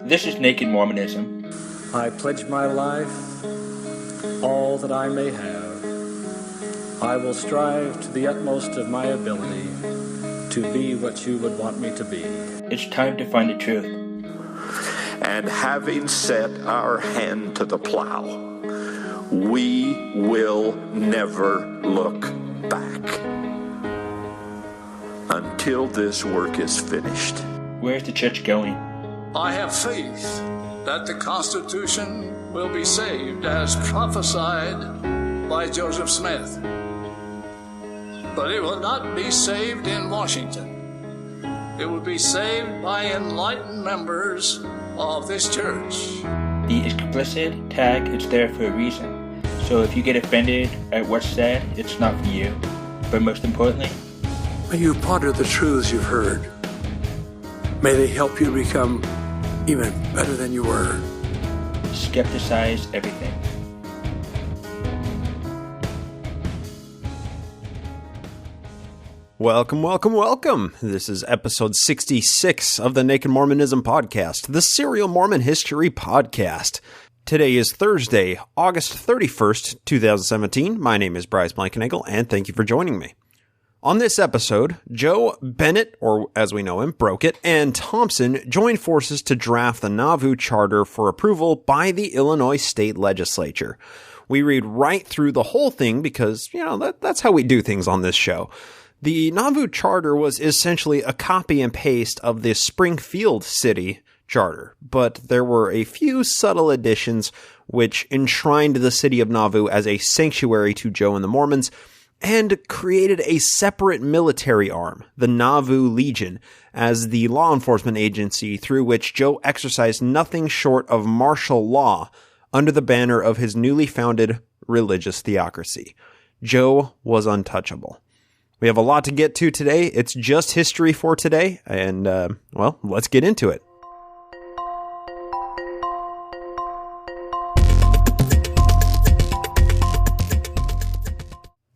This is Naked Mormonism. I pledge my life, all that I may have. I will strive to the utmost of my ability to be what you would want me to be. It's time to find the truth. And having set our hand to the plow, we will never look back until this work is finished. Where's the church going? I have faith that the Constitution will be saved as prophesied by Joseph Smith. But it will not be saved in Washington. It will be saved by enlightened members of this church. The explicit tag is there for a reason. So if you get offended at what's said, it's not for you. But most importantly, may you ponder the truths you've heard. May they help you become even better than you were. Skepticize everything. Welcome, welcome, welcome. This is episode 66 of the Naked Mormonism podcast, the serial Mormon history podcast. Today is Thursday, August 31st, 2017. My name is Bryce Blankenagel, and thank you for joining me. On this episode, Joe, Bennett, or as we know him, Brokeit, and Thompson joined forces to draft the Nauvoo Charter for approval by the Illinois State Legislature. We read right through the whole thing because, that's how we do things on this show. The Nauvoo Charter was essentially a copy and paste of the Springfield City Charter, but there were a few subtle additions which enshrined the city of Nauvoo as a sanctuary to Joe and the Mormons, and created a separate military arm, the Nauvoo Legion, as the law enforcement agency through which Joe exercised nothing short of martial law under the banner of his newly founded religious theocracy. Joe was untouchable. We have a lot to get to today. It's just history for today, and, let's get into it.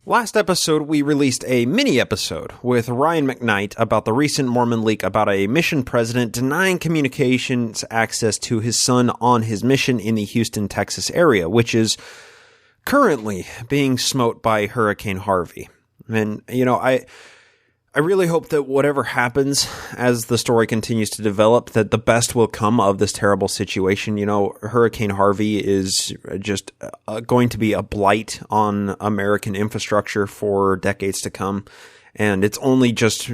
Last episode, we released a mini-episode with Ryan McKnight about the recent Mormon leak about a mission president denying communications access to his son on his mission in the Houston, Texas area, which is currently being smote by Hurricane Harvey. And, I really hope that whatever happens as the story continues to develop, that the best will come of this terrible situation. Hurricane Harvey is just going to be a blight on American infrastructure for decades to come. And it's only just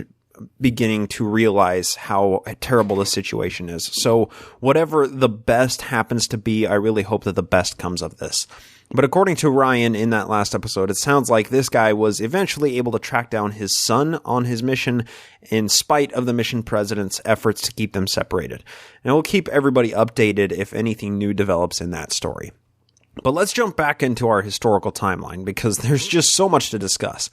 beginning to realize how terrible the situation is. So whatever the best happens to be, I really hope that the best comes of this. But according to Ryan in that last episode, it sounds like this guy was eventually able to track down his son on his mission in spite of the mission president's efforts to keep them separated. And we'll keep everybody updated if anything new develops in that story. But let's jump back into our historical timeline because there's just so much to discuss.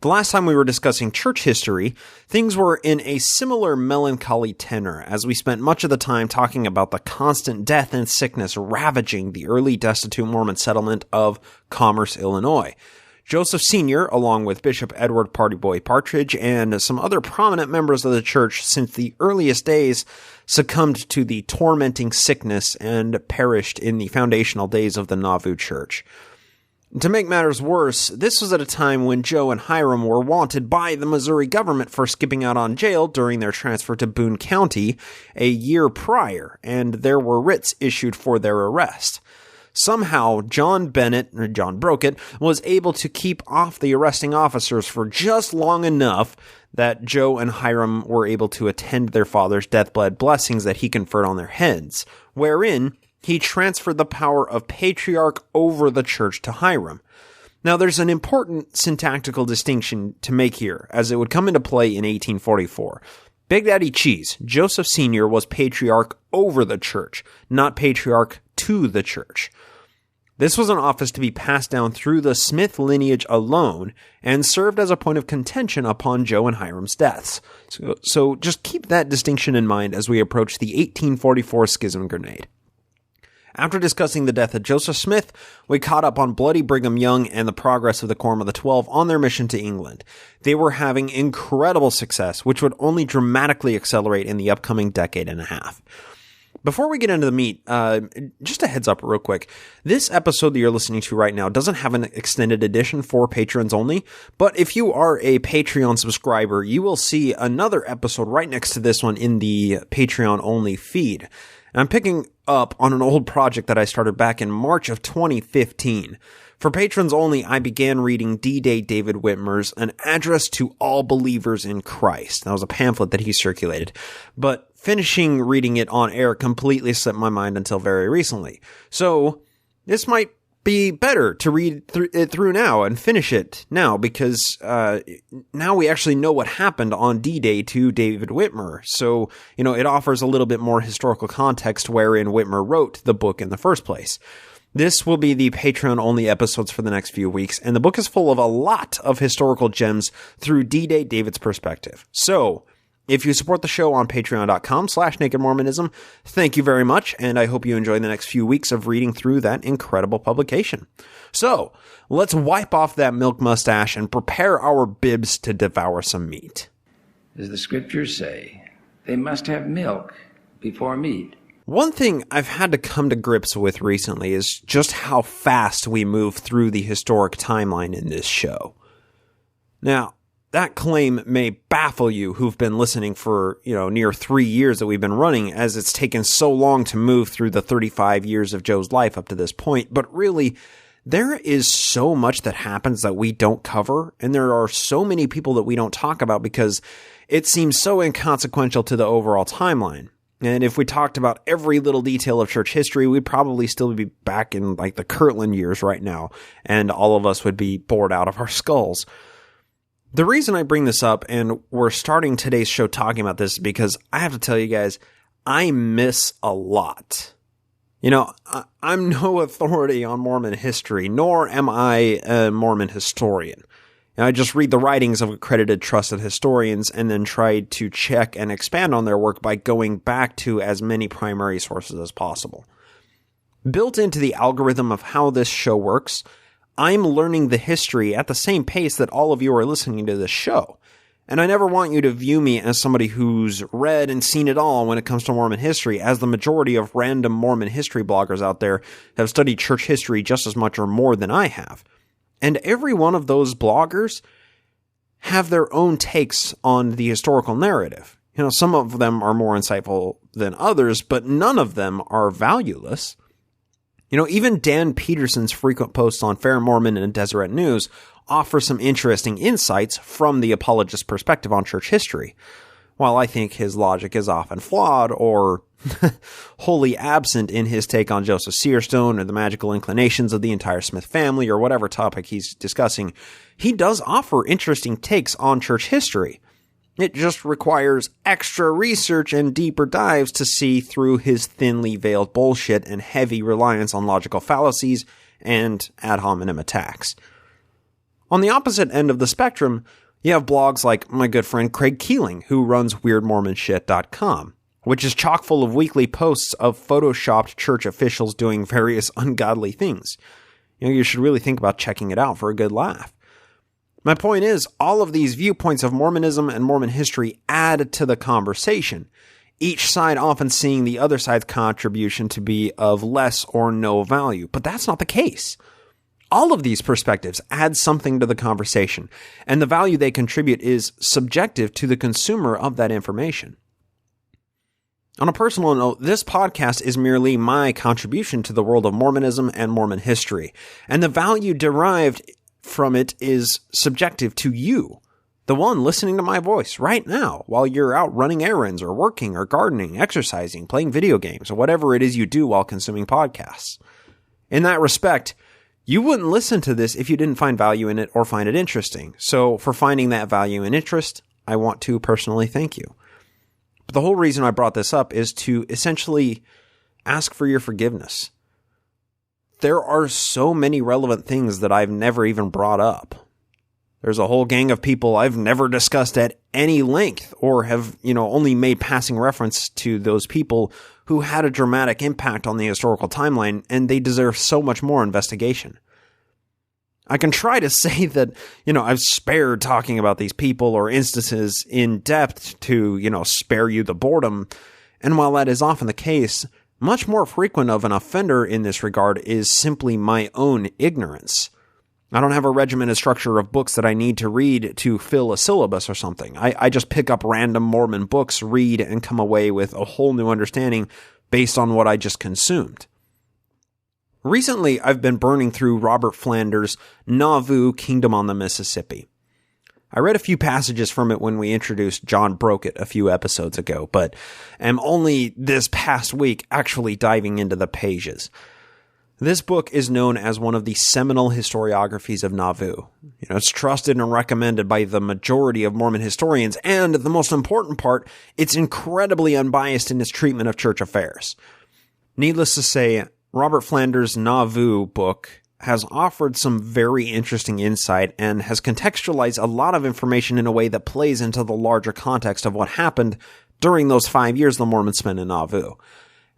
The last time we were discussing church history, things were in a similar melancholy tenor as we spent much of the time talking about the constant death and sickness ravaging the early destitute Mormon settlement of Commerce, Illinois. Joseph Sr., along with Bishop Edward Partyboy Partridge and some other prominent members of the church since the earliest days, succumbed to the tormenting sickness and perished in the foundational days of the Nauvoo Church. To make matters worse, this was at a time when Joe and Hiram were wanted by the Missouri government for skipping out on jail during their transfer to Boone County a year prior, and there were writs issued for their arrest. Somehow, John Brokeit, was able to keep off the arresting officers for just long enough that Joe and Hiram were able to attend their father's deathbed blessings that he conferred on their heads, wherein he transferred the power of patriarch over the church to Hiram. Now, there's an important syntactical distinction to make here, as it would come into play in 1844. Big Daddy Cheese, Joseph Sr., was patriarch over the church, not patriarch to the church. This was an office to be passed down through the Smith lineage alone, and served as a point of contention upon Joe and Hiram's deaths. So just keep that distinction in mind as we approach the 1844 Schism Grenade. After discussing the death of Joseph Smith, we caught up on Bloody Brigham Young and the progress of the Quorum of the 12 on their mission to England. They were having incredible success, which would only dramatically accelerate in the upcoming decade and a half. Before we get into the meat, just a heads up real quick. This episode that you're listening to right now doesn't have an extended edition for patrons only, but if you are a Patreon subscriber, you will see another episode right next to this one in the Patreon only feed. And I'm picking up on an old project that I started back in March of 2015. For patrons only, I began reading D-Day David Whitmer's An Address to All Believers in Christ. That was a pamphlet that he circulated. But finishing reading it on air completely slipped my mind until very recently. So, this might be better to read it through now and finish it now, because now we actually know what happened on D-Day to David Whitmer. So, it offers a little bit more historical context wherein Whitmer wrote the book in the first place. This will be the Patreon-only episodes for the next few weeks, and the book is full of a lot of historical gems through D-Day David's perspective. So, if you support the show on patreon.com/nakedmormonism, thank you very much, and I hope you enjoy the next few weeks of reading through that incredible publication. So, let's wipe off that milk mustache and prepare our bibs to devour some meat. As the scriptures say, they must have milk before meat. One thing I've had to come to grips with recently is just how fast we move through the historic timeline in this show. Now, that claim may baffle you who've been listening for, near 3 years that we've been running, as it's taken so long to move through the 35 years of Joe's life up to this point. But really, there is so much that happens that we don't cover, and there are so many people that we don't talk about because it seems so inconsequential to the overall timeline. And if we talked about every little detail of church history, we'd probably still be back in the Kirtland years right now, and all of us would be bored out of our skulls. The reason I bring this up, and we're starting today's show talking about this, is because I have to tell you guys, I miss a lot. I'm no authority on Mormon history, nor am I a Mormon historian. I just read the writings of accredited trusted historians and then try to check and expand on their work by going back to as many primary sources as possible. Built into the algorithm of how this show works, I'm learning the history at the same pace that all of you are listening to this show. And I never want you to view me as somebody who's read and seen it all when it comes to Mormon history, as the majority of random Mormon history bloggers out there have studied church history just as much or more than I have. And every one of those bloggers have their own takes on the historical narrative. Some of them are more insightful than others, but none of them are valueless. Even Dan Peterson's frequent posts on Fair Mormon and Deseret News offer some interesting insights from the apologist perspective on church history. While I think his logic is often flawed or wholly absent in his take on Joseph Searstone or the magical inclinations of the entire Smith family or whatever topic he's discussing, he does offer interesting takes on church history. It just requires extra research and deeper dives to see through his thinly veiled bullshit and heavy reliance on logical fallacies and ad hominem attacks. On the opposite end of the spectrum, you have blogs like my good friend Craig Keeling, who runs WeirdMormonShit.com, which is chock full of weekly posts of photoshopped church officials doing various ungodly things. You should really think about checking it out for a good laugh. My point is, all of these viewpoints of Mormonism and Mormon history add to the conversation, each side often seeing the other side's contribution to be of less or no value. But that's not the case. All of these perspectives add something to the conversation, and the value they contribute is subjective to the consumer of that information. On a personal note, this podcast is merely my contribution to the world of Mormonism and Mormon history, and the value derived from it is subjective to you, the one listening to my voice right now while you're out running errands or working or gardening, exercising, playing video games, or whatever it is you do while consuming podcasts. In that respect, you wouldn't listen to this if you didn't find value in it or find it interesting. So for finding that value and interest, I want to personally thank you. But the whole reason I brought this up is to essentially ask for your forgiveness. There are so many relevant things that I've never even brought up. There's a whole gang of people I've never discussed at any length or have, only made passing reference to those people who had a dramatic impact on the historical timeline, and they deserve so much more investigation. I can try to say that, I've spared talking about these people or instances in depth to, spare you the boredom, And while that is often the case, much more frequent of an offender in this regard is simply my own ignorance. I don't have a regimented structure of books that I need to read to fill a syllabus or something. I just pick up random Mormon books, read, and come away with a whole new understanding based on what I just consumed. Recently, I've been burning through Robert Flanders' Nauvoo Kingdom on the Mississippi. I read a few passages from it when we introduced John Brokeit a few episodes ago, but am only this past week actually diving into the pages. This book is known as one of the seminal historiographies of Nauvoo. It's trusted and recommended by the majority of Mormon historians, and the most important part, it's incredibly unbiased in its treatment of church affairs. Needless to say, Robert Flanders' Nauvoo book has offered some very interesting insight and has contextualized a lot of information in a way that plays into the larger context of what happened during those 5 years the Mormons spent in Nauvoo.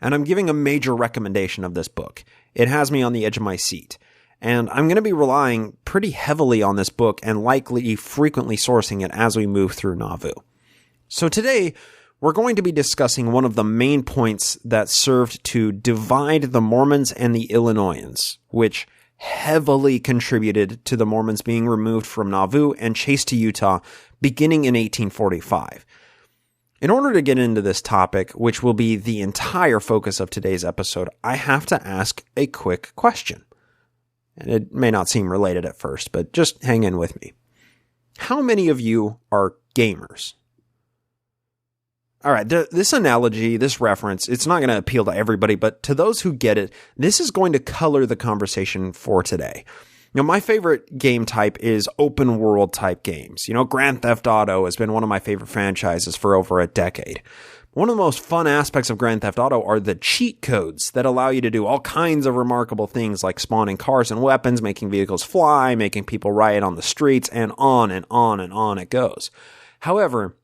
And I'm giving a major recommendation of this book. It has me on the edge of my seat. And I'm going to be relying pretty heavily on this book and likely frequently sourcing it as we move through Nauvoo. So today, we're going to be discussing one of the main points that served to divide the Mormons and the Illinoisans, which heavily contributed to the Mormons being removed from Nauvoo and chased to Utah beginning in 1845. In order to get into this topic, which will be the entire focus of today's episode, I have to ask a quick question. And it may not seem related at first, but just hang in with me. How many of you are gamers? All right, this analogy, this reference, it's not going to appeal to everybody, but to those who get it, this is going to color the conversation for today. My favorite game type is open world type games. Grand Theft Auto has been one of my favorite franchises for over a decade. One of the most fun aspects of Grand Theft Auto are the cheat codes that allow you to do all kinds of remarkable things like spawning cars and weapons, making vehicles fly, making people riot on the streets, and on and on and on it goes. However,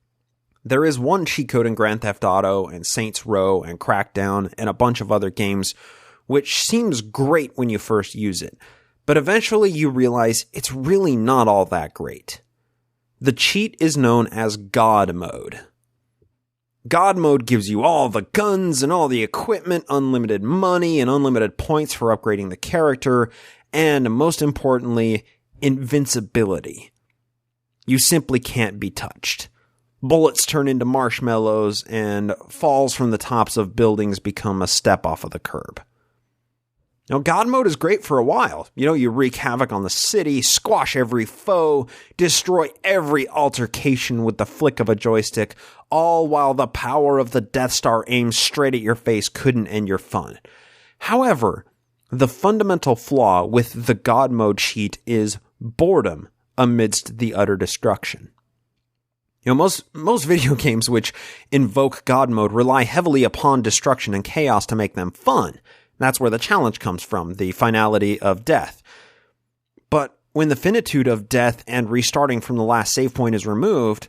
there is one cheat code in Grand Theft Auto and Saints Row and Crackdown and a bunch of other games which seems great when you first use it, but eventually you realize it's really not all that great. The cheat is known as God Mode. God Mode gives you all the guns and all the equipment, unlimited money, and unlimited points for upgrading the character, and most importantly, invincibility. You simply can't be touched. Bullets turn into marshmallows, and falls from the tops of buildings become a step off of the curb. Now, God Mode is great for a while. You wreak havoc on the city, squash every foe, destroy every altercation with the flick of a joystick, all while the power of the Death Star aimed straight at your face couldn't end your fun. However, the fundamental flaw with the God Mode cheat is boredom amidst the utter destruction. Most video games which invoke God Mode rely heavily upon destruction and chaos to make them fun. That's where the challenge comes from, the finality of death. But when the finitude of death and restarting from the last save point is removed,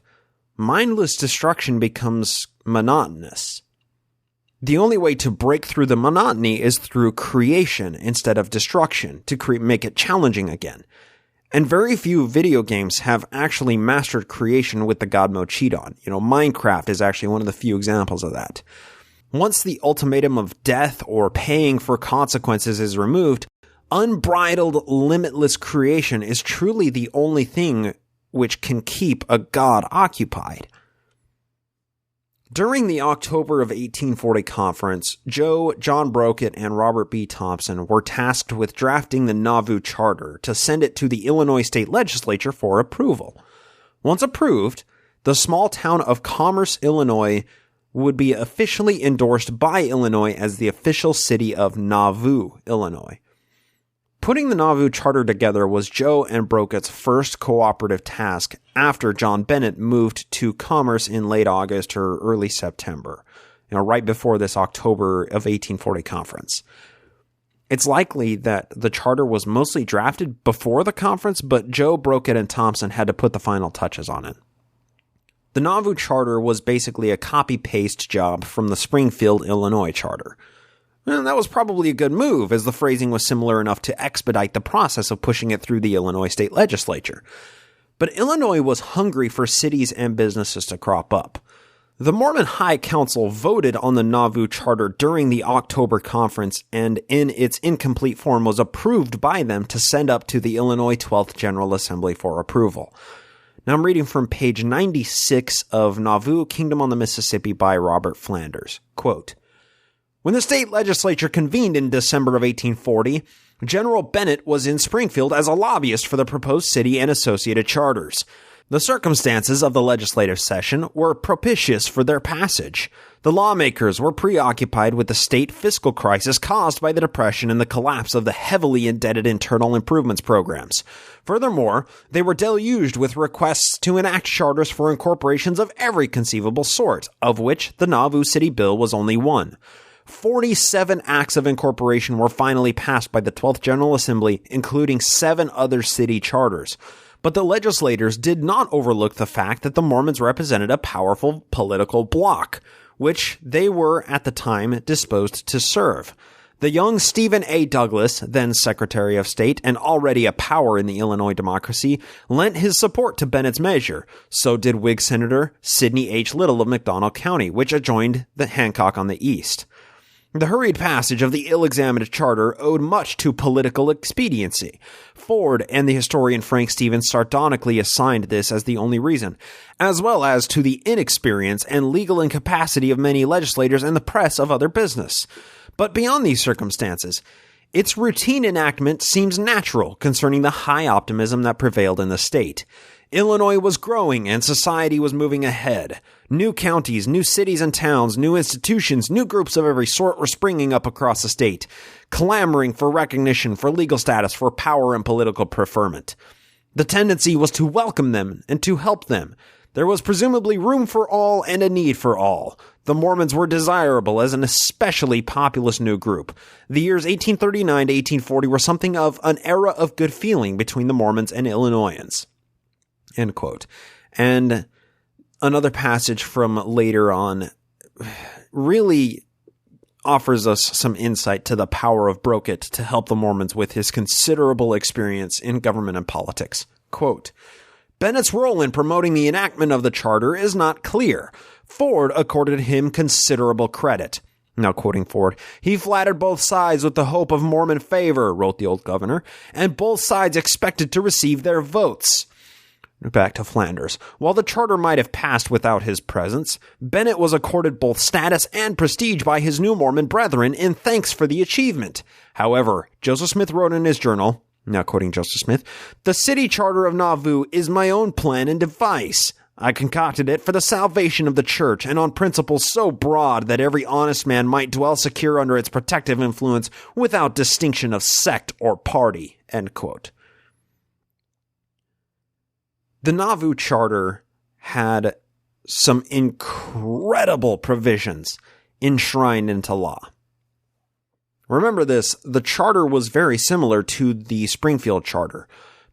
mindless destruction becomes monotonous. The only way to break through the monotony is through creation instead of destruction, to make it challenging again. And very few video games have actually mastered creation with the God Mode cheat on. Minecraft is actually one of the few examples of that. Once the ultimatum of death or paying for consequences is removed, unbridled, limitless creation is truly the only thing which can keep a god occupied. During the October of 1840 conference, John Brokeit, and Robert B. Thompson were tasked with drafting the Nauvoo Charter to send it to the Illinois State Legislature for approval. Once approved, the small town of Commerce, Illinois, would be officially endorsed by Illinois as the official city of Nauvoo, Illinois. Putting the Nauvoo Charter together was Joe and Brokeit's first cooperative task after John Bennett moved to Commerce in late August or early September, right before this October of 1840 conference. It's likely that the charter was mostly drafted before the conference, but Joe, Brokeit, and Thompson had to put the final touches on it. The Nauvoo Charter was basically a copy-paste job from the Springfield, Illinois Charter. And that was probably a good move, as the phrasing was similar enough to expedite the process of pushing it through the Illinois State Legislature. But Illinois was hungry for cities and businesses to crop up. The Mormon High Council voted on the Nauvoo Charter during the October conference, and in its incomplete form was approved by them to send up to the Illinois 12th General Assembly for approval. Now I'm reading from page 96 of Nauvoo, Kingdom on the Mississippi by Robert Flanders. Quote, "When the state legislature convened in December of 1840, General Bennett was in Springfield as a lobbyist for the proposed city and associated charters. The circumstances of the legislative session were propitious for their passage. The lawmakers were preoccupied with the state fiscal crisis caused by the Depression and the collapse of the heavily indebted internal improvements programs. Furthermore, they were deluged with requests to enact charters for incorporations of every conceivable sort, of which the Nauvoo City Bill was only one. 47 acts of incorporation were finally passed by the 12th General Assembly, including 7 other city charters. But the legislators did not overlook the fact that the Mormons represented a powerful political bloc, which they were at the time disposed to serve. The young Stephen A. Douglas, then Secretary of State and already a power in the Illinois democracy, lent his support to Bennett's measure. So did Whig Senator Sidney H. Little of McDonough County, which adjoined the Hancock on the east. The hurried passage of the ill-examined charter owed much to political expediency. Ford and the historian Frank Stevens sardonically assigned this as the only reason, as well as to the inexperience and legal incapacity of many legislators and the press of other business. But beyond these circumstances, its routine enactment seems natural concerning the high optimism that prevailed in the state. Illinois was growing and society was moving ahead. New counties, new cities and towns, new institutions, new groups of every sort were springing up across the state, clamoring for recognition, for legal status, for power and political preferment. The tendency was to welcome them and to help them. There was presumably room for all and a need for all. The Mormons were desirable as an especially populous new group. The years 1839 to 1840 were something of an era of good feeling between the Mormons and Illinoisans." End quote. And another passage from later on really offers us some insight to the power of Brokeit to help the Mormons with his considerable experience in government and politics. Quote, "Bennett's role in promoting the enactment of the charter is not clear. Ford accorded him considerable credit." Now quoting Ford, "He flattered both sides with the hope of Mormon favor," wrote the old governor, "and both sides expected to receive their votes." Back to Flanders. "While the charter might have passed without his presence, Bennett was accorded both status and prestige by his new Mormon brethren in thanks for the achievement. However," Joseph Smith wrote in his journal, now quoting Joseph Smith, "the city charter of Nauvoo is my own plan and device. I concocted it for the salvation of the church and on principles so broad that every honest man might dwell secure under its protective influence without distinction of sect or party." End quote. The Nauvoo Charter had some incredible provisions enshrined into law. Remember this, the charter was very similar to the Springfield Charter,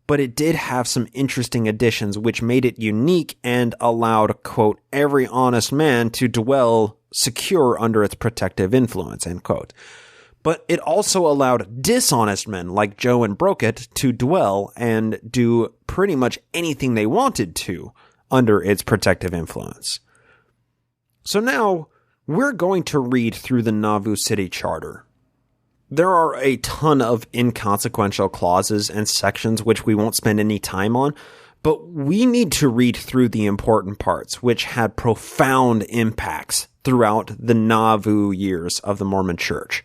but it did have some interesting additions which made it unique and allowed, quote, "every honest man to dwell secure under its protective influence," end quote. But it also allowed dishonest men like Joe and Brokeit to dwell and do pretty much anything they wanted to under its protective influence. So now we're going to read through the Nauvoo City Charter. There are a ton of inconsequential clauses and sections which we won't spend any time on, but we need to read through the important parts which had profound impacts throughout the Nauvoo years of the Mormon Church.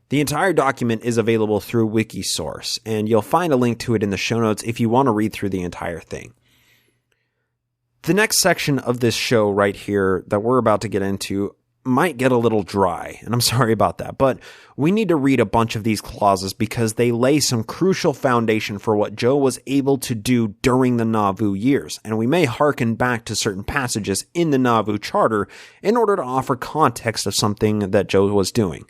The entire document is available through Wikisource, and you'll find a link to it in the show notes if you want to read through the entire thing. The next section of this show right here that we're about to get into might get a little dry, and I'm sorry about that, but we need to read a bunch of these clauses because they lay some crucial foundation for what Joe was able to do during the Nauvoo years, and we may hearken back to certain passages in the Nauvoo Charter in order to offer context of something that Joe was doing.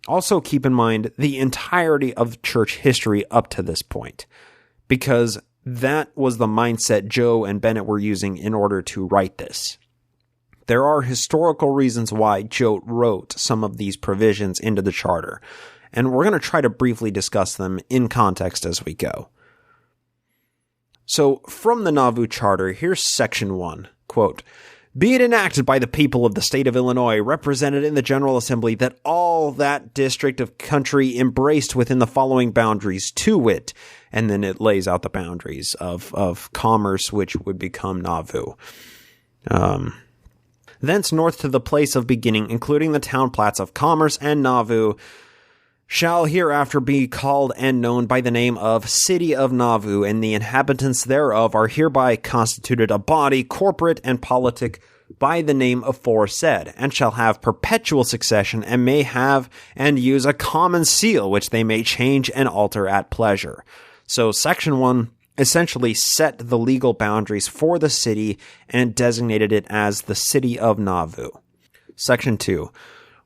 Also keep in mind the entirety of church history up to this point, because that was the mindset Joe and Bennett were using in order to write this. There are historical reasons why Joe wrote some of these provisions into the charter, and we're going to try to briefly discuss them in context as we go. So from the Nauvoo Charter, here's section 1, quote, Be it enacted by the people of the state of Illinois, represented in the General Assembly, that all that district of country embraced within the following boundaries, to wit, and then it lays out the boundaries of commerce, which would become Nauvoo. Thence north to the place of beginning, including the town plats of Commerce and Nauvoo, shall hereafter be called and known by the name of City of Nauvoo, and the inhabitants thereof are hereby constituted a body, corporate and politic, by the name aforesaid, and shall have perpetual succession, and may have and use a common seal, which they may change and alter at pleasure. So Section 1 essentially set the legal boundaries for the city and designated it as the City of Nauvoo. Section 2.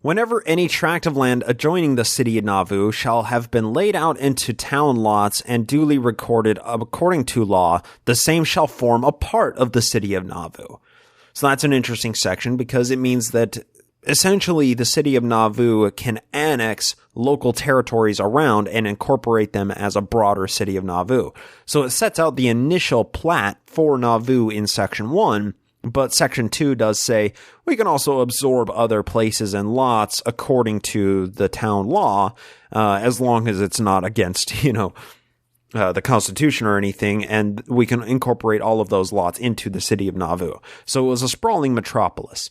Whenever any tract of land adjoining the city of Nauvoo shall have been laid out into town lots and duly recorded according to law, the same shall form a part of the city of Nauvoo. So that's an interesting section because it means that essentially the city of Nauvoo can annex local territories around and incorporate them as a broader city of Nauvoo. So it sets out the initial plat for Nauvoo in Section 1, but Section 2 does say we can also absorb other places and lots according to the town law, as long as it's not against, the Constitution or anything, and we can incorporate all of those lots into the city of Nauvoo. So it was a sprawling metropolis.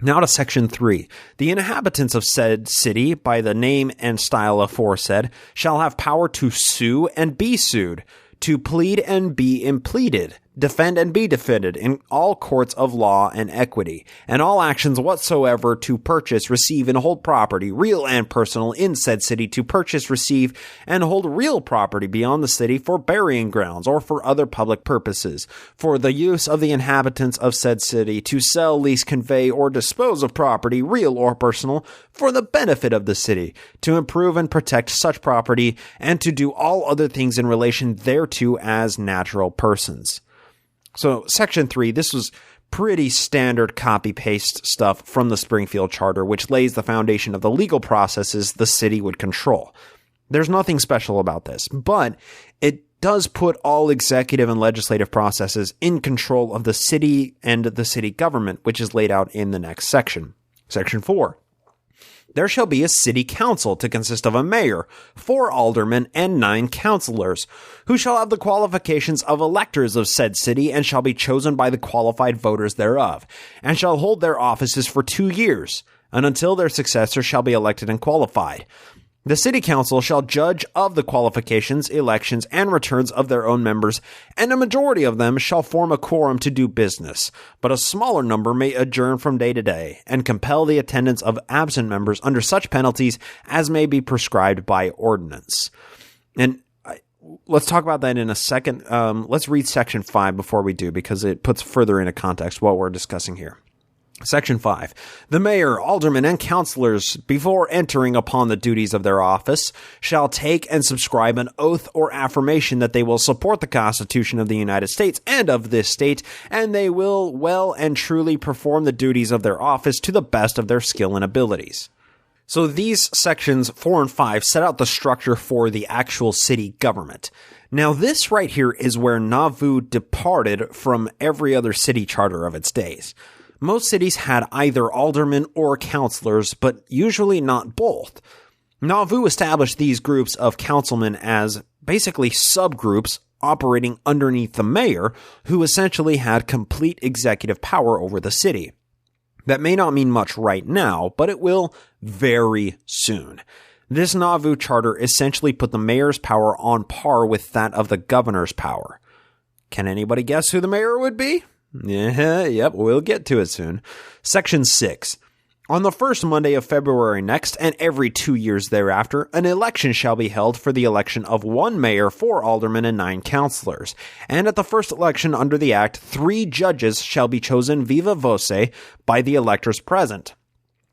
Now to Section 3. The inhabitants of said city, by the name and style aforesaid, shall have power to sue and be sued, to plead and be impleaded, defend and be defended in all courts of law and equity, and all actions whatsoever to purchase, receive, and hold property, real and personal, in said city, to purchase, receive, and hold real property beyond the city for burying grounds or for other public purposes, for the use of the inhabitants of said city, to sell, lease, convey, or dispose of property, real or personal, for the benefit of the city, to improve and protect such property, and to do all other things in relation thereto as natural persons. So, Section 3, this was pretty standard copy-paste stuff from the Springfield Charter, which lays the foundation of the legal processes the city would control. There's nothing special about this, but it does put all executive and legislative processes in control of the city and the city government, which is laid out in the next section. Section 4. There shall be a city council to consist of a mayor, 4 aldermen, and 9 councilors, who shall have the qualifications of electors of said city, and shall be chosen by the qualified voters thereof, and shall hold their offices for 2 years, and until their successors shall be elected and qualified. The city council shall judge of the qualifications, elections, and returns of their own members, and a majority of them shall form a quorum to do business, but a smaller number may adjourn from day to day, and compel the attendance of absent members under such penalties as may be prescribed by ordinance. And let's talk about that in a second. Let's read Section 5 before we do, because it puts further into context what we're discussing here. Section 5. The mayor, aldermen, and councilors, before entering upon the duties of their office, shall take and subscribe an oath or affirmation that they will support the Constitution of the United States and of this state, and they will well and truly perform the duties of their office to the best of their skill and abilities. So these sections 4 and 5 set out the structure for the actual city government. Now this right here is where Nauvoo departed from every other city charter of its days. Most cities had either aldermen or councilors, but usually not both. Nauvoo established these groups of councilmen as basically subgroups operating underneath the mayor, who essentially had complete executive power over the city. That may not mean much right now, but it will very soon. This Nauvoo Charter essentially put the mayor's power on par with that of the governor's power. Can anybody guess who the mayor would be? Yep, we'll get to it soon. Section 6. On the first Monday of February next, and every 2 years thereafter, an election shall be held for the election of 1 mayor, 4 aldermen, and 9 councilors. And at the first election under the Act, 3 judges shall be chosen viva voce by the electors present.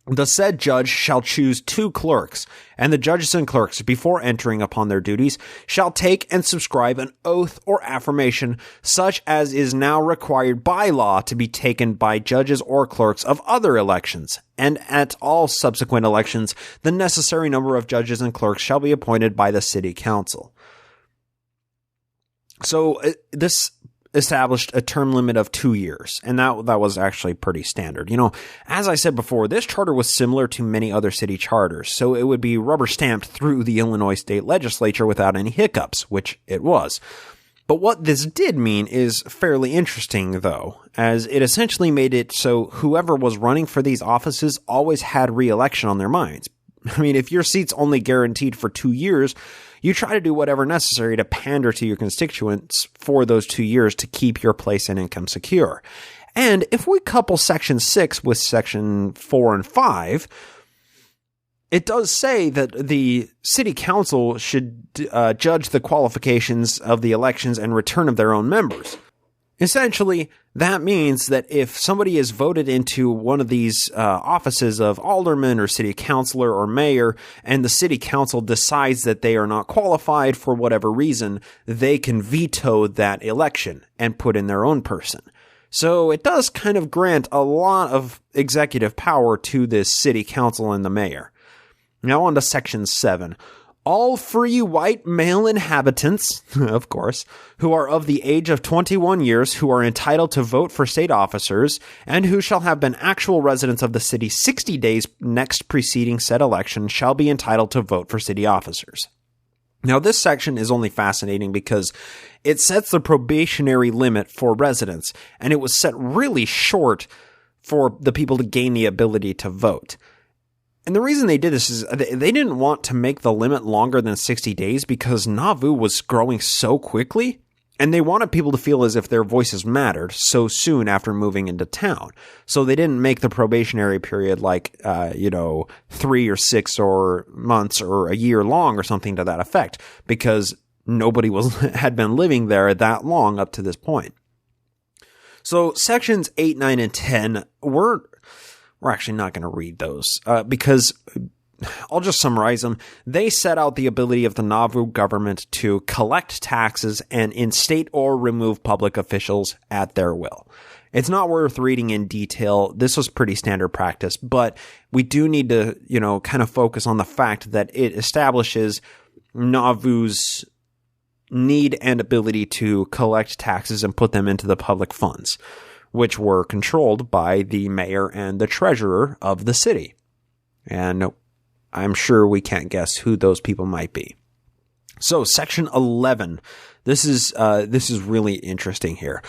The said judge shall choose 2 clerks, and the judges and clerks, before entering upon their duties, shall take and subscribe an oath or affirmation, such as is now required by law to be taken by judges or clerks of other elections. And at all subsequent elections, the necessary number of judges and clerks shall be appointed by the city council. So this established a term limit of 2 years, and that was actually pretty standard. You know, as I said before, this charter was similar to many other city charters, so it would be rubber stamped through the Illinois State Legislature without any hiccups, which it was. But what this did mean is fairly interesting, though, as it essentially made it so whoever was running for these offices always had re-election on their minds. I mean, if your seat's only guaranteed for 2 years, you try to do whatever necessary to pander to your constituents for those 2 years to keep your place and income secure. And if we couple Section 6 with Section 4 and 5, it does say that the city council should judge the qualifications of the elections and return of their own members. Essentially, that means that if somebody is voted into one of these offices of alderman or city councilor or mayor, and the city council decides that they are not qualified for whatever reason, they can veto that election and put in their own person. So it does kind of grant a lot of executive power to this city council and the mayor. Now on to Section 7. All free white male inhabitants, of course, who are of the age of 21 years who are entitled to vote for state officers and who shall have been actual residents of the city 60 days next preceding said election shall be entitled to vote for city officers. Now, this section is only fascinating because it sets the probationary limit for residents, and it was set really short for the people to gain the ability to vote. And the reason they did this is they didn't want to make the limit longer than 60 days because Nauvoo was growing so quickly, and they wanted people to feel as if their voices mattered so soon after moving into town. So they didn't make the probationary period like, 3 or 6 or months or a year long or something to that effect, because nobody had been living there that long up to this point. So sections 8, 9, and 10 we're actually not going to read those because I'll just summarize them. They set out the ability of the Nauvoo government to collect taxes and instate or remove public officials at their will. It's not worth reading in detail. This was pretty standard practice, but we do need to, kind of focus on the fact that it establishes Nauvoo's need and ability to collect taxes and put them into the public funds, which were controlled by the mayor and the treasurer of the city. And I'm sure we can't guess who those people might be. So, Section 11. This is really interesting here.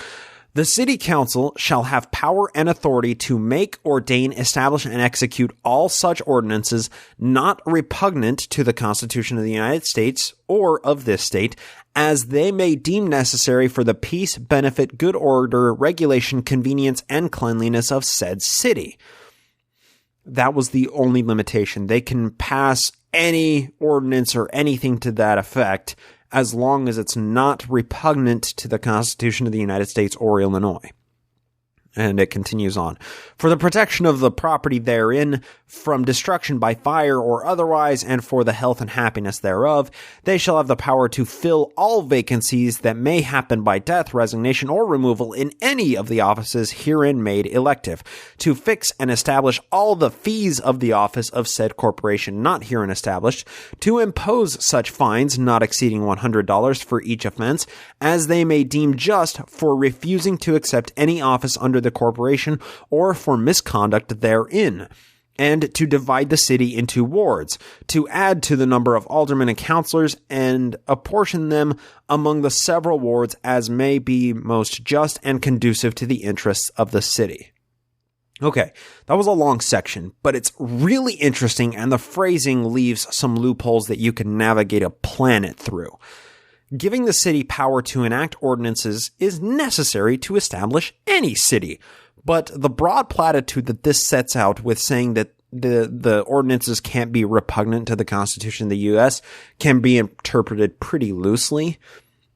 The city council shall have power and authority to make, ordain, establish, and execute all such ordinances not repugnant to the Constitution of the United States or of this state, as they may deem necessary for the peace, benefit, good order, regulation, convenience, and cleanliness of said city. That was the only limitation. They can pass any ordinance or anything to that effect as long as it's not repugnant to the Constitution of the United States or Illinois. And it continues on. For the protection of the property therein, from destruction by fire or otherwise, and for the health and happiness thereof, they shall have the power to fill all vacancies that may happen by death, resignation, or removal in any of the offices herein made elective, to fix and establish all the fees of the office of said corporation not herein established, to impose such fines not exceeding $100 for each offense, as they may deem just for refusing to accept any office under the corporation or for misconduct therein, and to divide the city into wards, to add to the number of aldermen and councilors, and apportion them among the several wards as may be most just and conducive to the interests of the city. Okay, that was a long section, but it's really interesting, and the phrasing leaves some loopholes that you can navigate a planet through. Giving the city power to enact ordinances is necessary to establish any city, but the broad platitude that this sets out with saying that the ordinances can't be repugnant to the Constitution of the U.S. can be interpreted pretty loosely.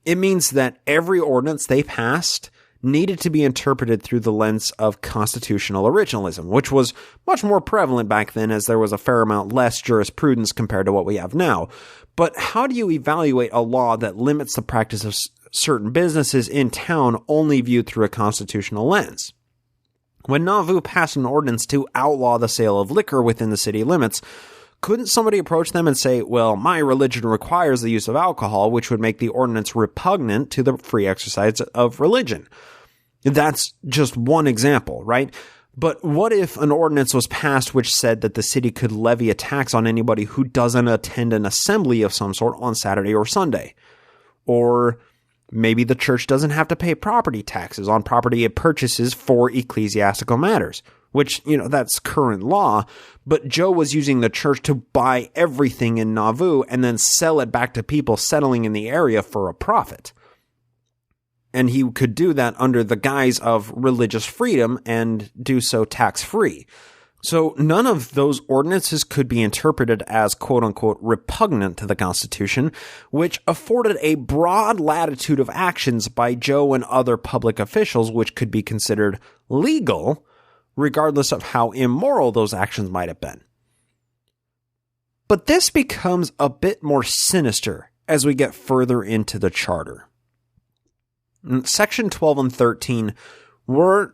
It means that every ordinance they passed needed to be interpreted through the lens of constitutional originalism, which was much more prevalent back then as there was a fair amount less jurisprudence compared to what we have now. But how do you evaluate a law that limits the practice of certain businesses in town only viewed through a constitutional lens? When Nauvoo passed an ordinance to outlaw the sale of liquor within the city limits, Couldn't somebody approach them and say, well, my religion requires the use of alcohol, which would make the ordinance repugnant to the free exercise of religion? That's just one example, right? But what if an ordinance was passed which said that the city could levy a tax on anybody who doesn't attend an assembly of some sort on Saturday or Sunday? Or maybe the church doesn't have to pay property taxes on property it purchases for ecclesiastical matters, which, that's current law. But Joe was using the church to buy everything in Nauvoo and then sell it back to people settling in the area for a profit. And he could do that under the guise of religious freedom and do so tax-free. So none of those ordinances could be interpreted as quote-unquote repugnant to the Constitution, which afforded a broad latitude of actions by Joe and other public officials which could be considered legal, regardless of how immoral those actions might have been. But this becomes a bit more sinister as we get further into the charter. In Section 12 and 13 let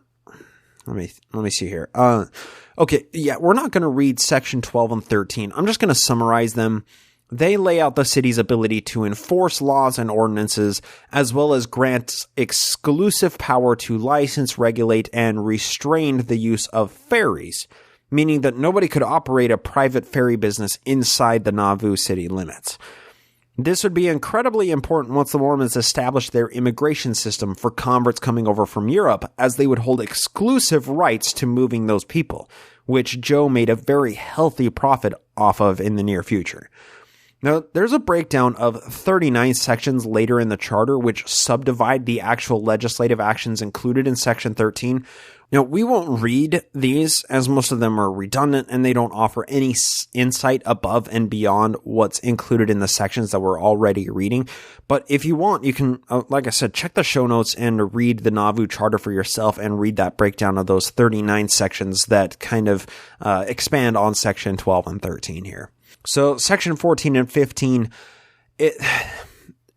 me see here. We're not going to read Section 12 and 13. I'm just going to summarize them. They lay out the city's ability to enforce laws and ordinances, as well as grant exclusive power to license, regulate, and restrain the use of ferries, meaning that nobody could operate a private ferry business inside the Nauvoo city limits. This would be incredibly important once the Mormons established their immigration system for converts coming over from Europe, as they would hold exclusive rights to moving those people, which Joe made a very healthy profit off of in the near future. Now, there's a breakdown of 39 sections later in the charter which subdivide the actual legislative actions included in Section 13. Now, we won't read these, as most of them are redundant and they don't offer any insight above and beyond what's included in the sections that we're already reading. But if you want, you can, like I said, check the show notes and read the Nauvoo Charter for yourself and read that breakdown of those 39 sections that kind of expand on Section 12 and 13 here. So Section 14 and 15,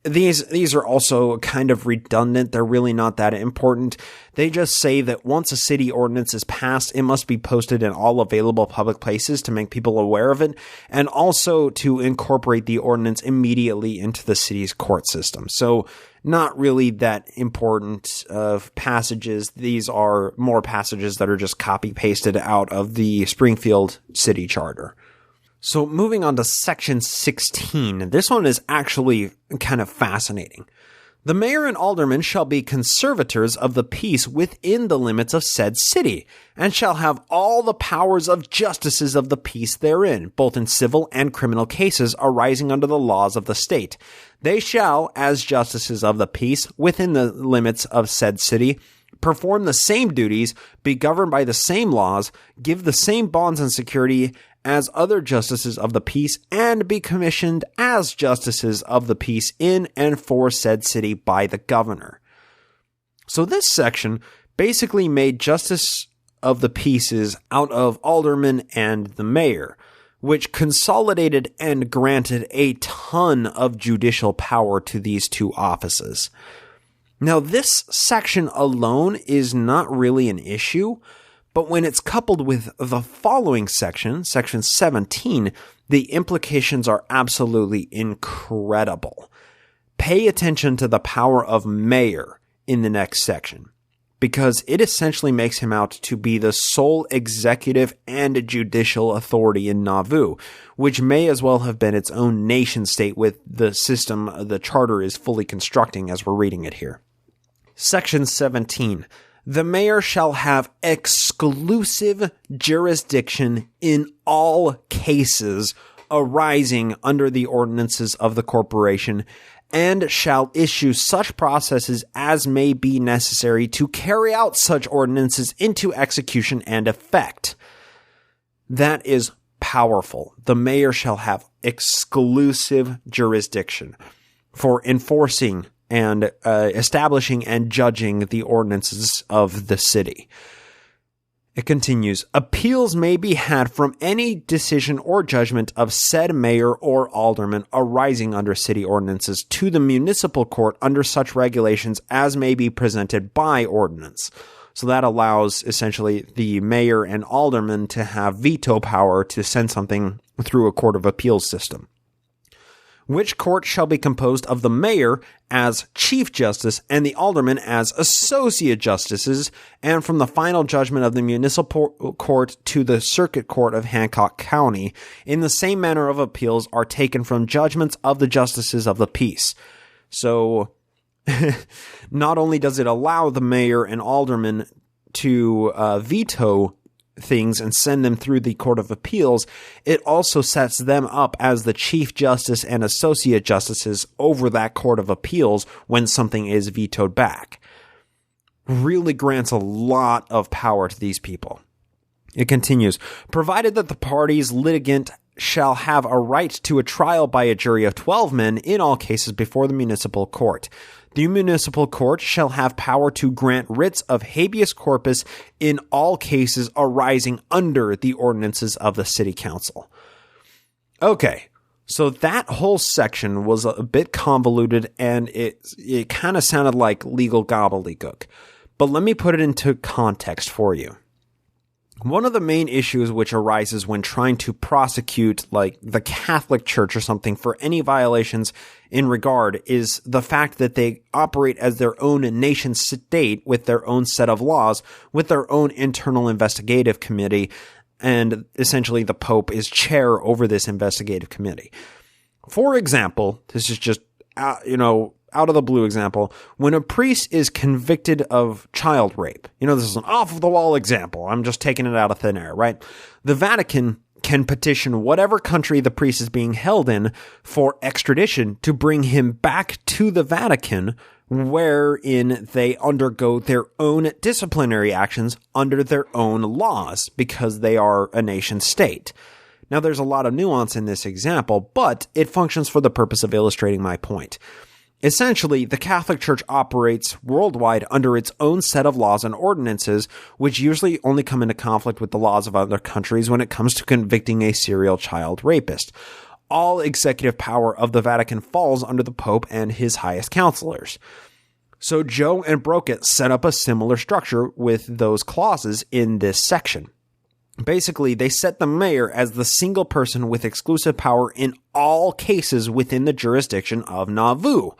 these are also kind of redundant. They're really not that important. They just say that once a city ordinance is passed, it must be posted in all available public places to make people aware of it, and also to incorporate the ordinance immediately into the city's court system. So not really that important of passages. These are more passages that are just copy-pasted out of the Springfield City Charter. So moving on to Section 16, this one is actually kind of fascinating. The mayor and aldermen shall be conservators of the peace within the limits of said city, and shall have all the powers of justices of the peace therein, both in civil and criminal cases arising under the laws of the state. They shall, as justices of the peace within the limits of said city, perform the same duties, be governed by the same laws, give the same bonds and security as other justices of the peace, and be commissioned as justices of the peace in and for said city by the governor. So this section basically made justice of the peaces out of aldermen and the mayor, which consolidated and granted a ton of judicial power to these two offices. Now, this section alone is not really an issue, but when it's coupled with the following section, Section 17, the implications are absolutely incredible. Pay attention to the power of mayor in the next section, because it essentially makes him out to be the sole executive and judicial authority in Nauvoo, which may as well have been its own nation state with the system the charter is fully constructing as we're reading it here. Section 17. The mayor shall have exclusive jurisdiction in all cases arising under the ordinances of the corporation, and shall issue such processes as may be necessary to carry out such ordinances into execution and effect. That is powerful. The mayor shall have exclusive jurisdiction for enforcing and establishing and judging the ordinances of the city. It continues, appeals may be had from any decision or judgment of said mayor or alderman arising under city ordinances to the municipal court under such regulations as may be presented by ordinance. So that allows essentially the mayor and aldermen to have veto power to send something through a court of appeals system. Which court shall be composed of the mayor as chief justice and the aldermen as associate justices, and from the final judgment of the municipal court to the circuit court of Hancock County, in the same manner of appeals are taken from judgments of the justices of the peace. So, not only does it allow the mayor and aldermen to veto things and send them through the Court of Appeals, it also sets them up as the Chief Justice and Associate Justices over that Court of Appeals when something is vetoed back. Really grants a lot of power to these people. It continues, provided that the parties litigant shall have a right to a trial by a jury of 12 men in all cases before the municipal court. The municipal court shall have power to grant writs of habeas corpus in all cases arising under the ordinances of the city council. Okay, so that whole section was a bit convoluted, and it kind of sounded like legal gobbledygook. But let me put it into context for you. One of the main issues which arises when trying to prosecute, like, the Catholic Church or something for any violations in regard is the fact that they operate as their own nation state with their own set of laws, with their own internal investigative committee, and essentially the Pope is chair over this investigative committee. For example, this is just, out of the blue example, when a priest is convicted of child rape, this is an off-the-wall example, I'm just taking it out of thin air, right? The Vatican can petition whatever country the priest is being held in for extradition to bring him back to the Vatican, wherein they undergo their own disciplinary actions under their own laws because they are a nation state. Now, there's a lot of nuance in this example, but it functions for the purpose of illustrating my point. Essentially, the Catholic Church operates worldwide under its own set of laws and ordinances, which usually only come into conflict with the laws of other countries when it comes to convicting a serial child rapist. All executive power of the Vatican falls under the Pope and his highest counselors. So Joe and Brokeit set up a similar structure with those clauses in this section. Basically, they set the mayor as the single person with exclusive power in all cases within the jurisdiction of Nauvoo,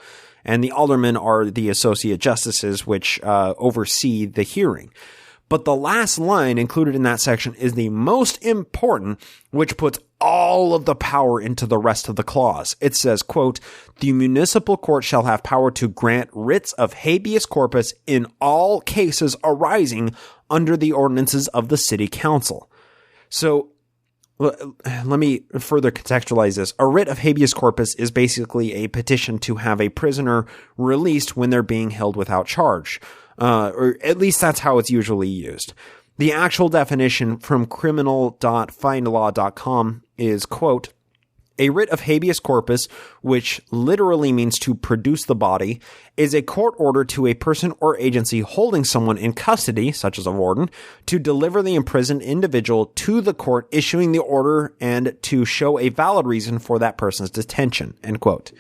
and the aldermen are the associate justices which oversee the hearing. But the last line included in that section is the most important, which puts all of the power into the rest of the clause. It says, quote, the municipal court shall have power to grant writs of habeas corpus in all cases arising under the ordinances of the city council. So let me further contextualize this. A writ of habeas corpus is basically a petition to have a prisoner released when they're being held without charge. Or at least that's how it's usually used. The actual definition from criminal.findlaw.com is, quote, a writ of habeas corpus, which literally means to produce the body, is a court order to a person or agency holding someone in custody, such as a warden, to deliver the imprisoned individual to the court issuing the order and to show a valid reason for that person's detention, end quote.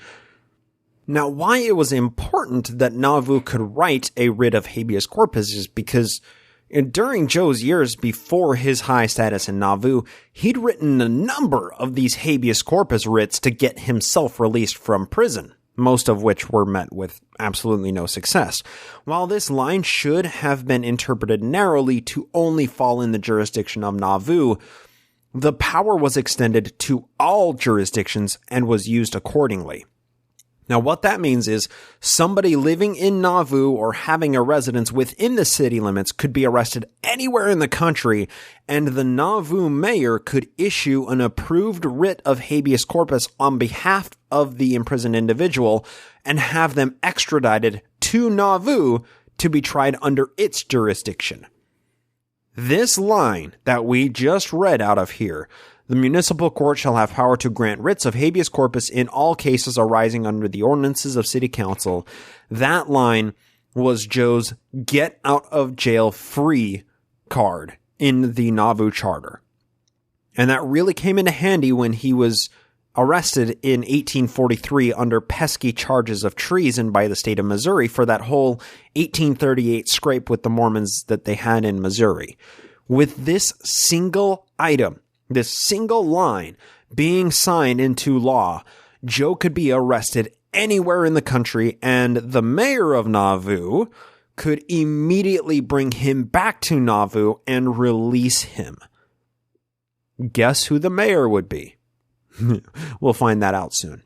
Now, why it was important that Nauvoo could write a writ of habeas corpus is because during Joe's years before his high status in Nauvoo, he'd written a number of these habeas corpus writs to get himself released from prison, most of which were met with absolutely no success. While this line should have been interpreted narrowly to only fall in the jurisdiction of Nauvoo, the power was extended to all jurisdictions and was used accordingly. Now, what that means is somebody living in Nauvoo or having a residence within the city limits could be arrested anywhere in the country, and the Nauvoo mayor could issue an approved writ of habeas corpus on behalf of the imprisoned individual and have them extradited to Nauvoo to be tried under its jurisdiction. This line that we just read out of here, the municipal court shall have power to grant writs of habeas corpus in all cases arising under the ordinances of city council. That line was Joe's get out of jail free card in the Nauvoo Charter. And that really came into handy when he was arrested in 1843 under pesky charges of treason by the state of Missouri for that whole 1838 scrape with the Mormons that they had in Missouri. With this single item, this single line being signed into law, Joe could be arrested anywhere in the country, and the mayor of Nauvoo could immediately bring him back to Nauvoo and release him. Guess who the mayor would be? We'll find that out soon.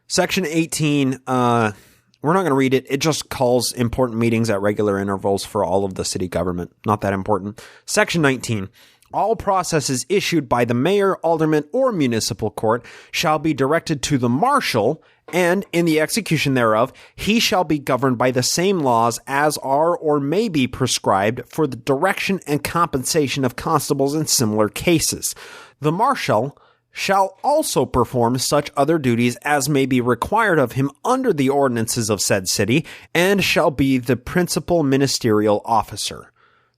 Section 18, we're not going to read it. It just calls important meetings at regular intervals for all of the city government. Not that important. Section 19. All processes issued by the mayor, alderman, or municipal court shall be directed to the marshal, and in the execution thereof, he shall be governed by the same laws as are or may be prescribed for the direction and compensation of constables in similar cases. The marshal shall also perform such other duties as may be required of him under the ordinances of said city, and shall be the principal ministerial officer.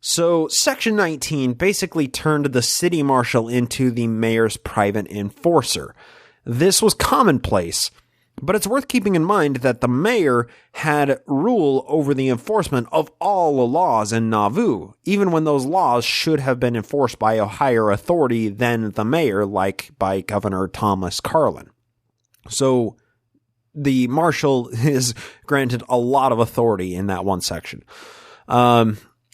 So, Section 19 basically turned the city marshal into the mayor's private enforcer. This was commonplace, but it's worth keeping in mind that the mayor had rule over the enforcement of all the laws in Nauvoo, even when those laws should have been enforced by a higher authority than the mayor, like by Governor Thomas Carlin. So, the marshal is granted a lot of authority in that one section.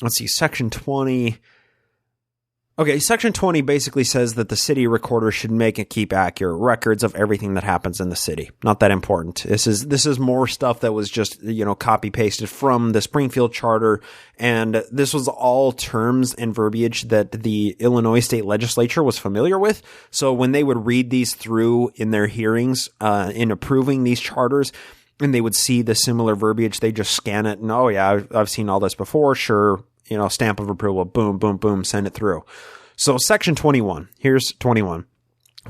Let's see, Section 20. Okay, Section 20 basically says that the city recorder should make and keep accurate records of everything that happens in the city. Not that important. This is more stuff that was just, copy pasted from the Springfield Charter, and this was all terms and verbiage that the Illinois State Legislature was familiar with. So when they would read these through in their hearings, in approving these charters, and they would see the similar verbiage, they just scan it and, oh yeah, I've seen all this before, sure, stamp of approval, boom, boom, boom, send it through. So Section 21, here's 21.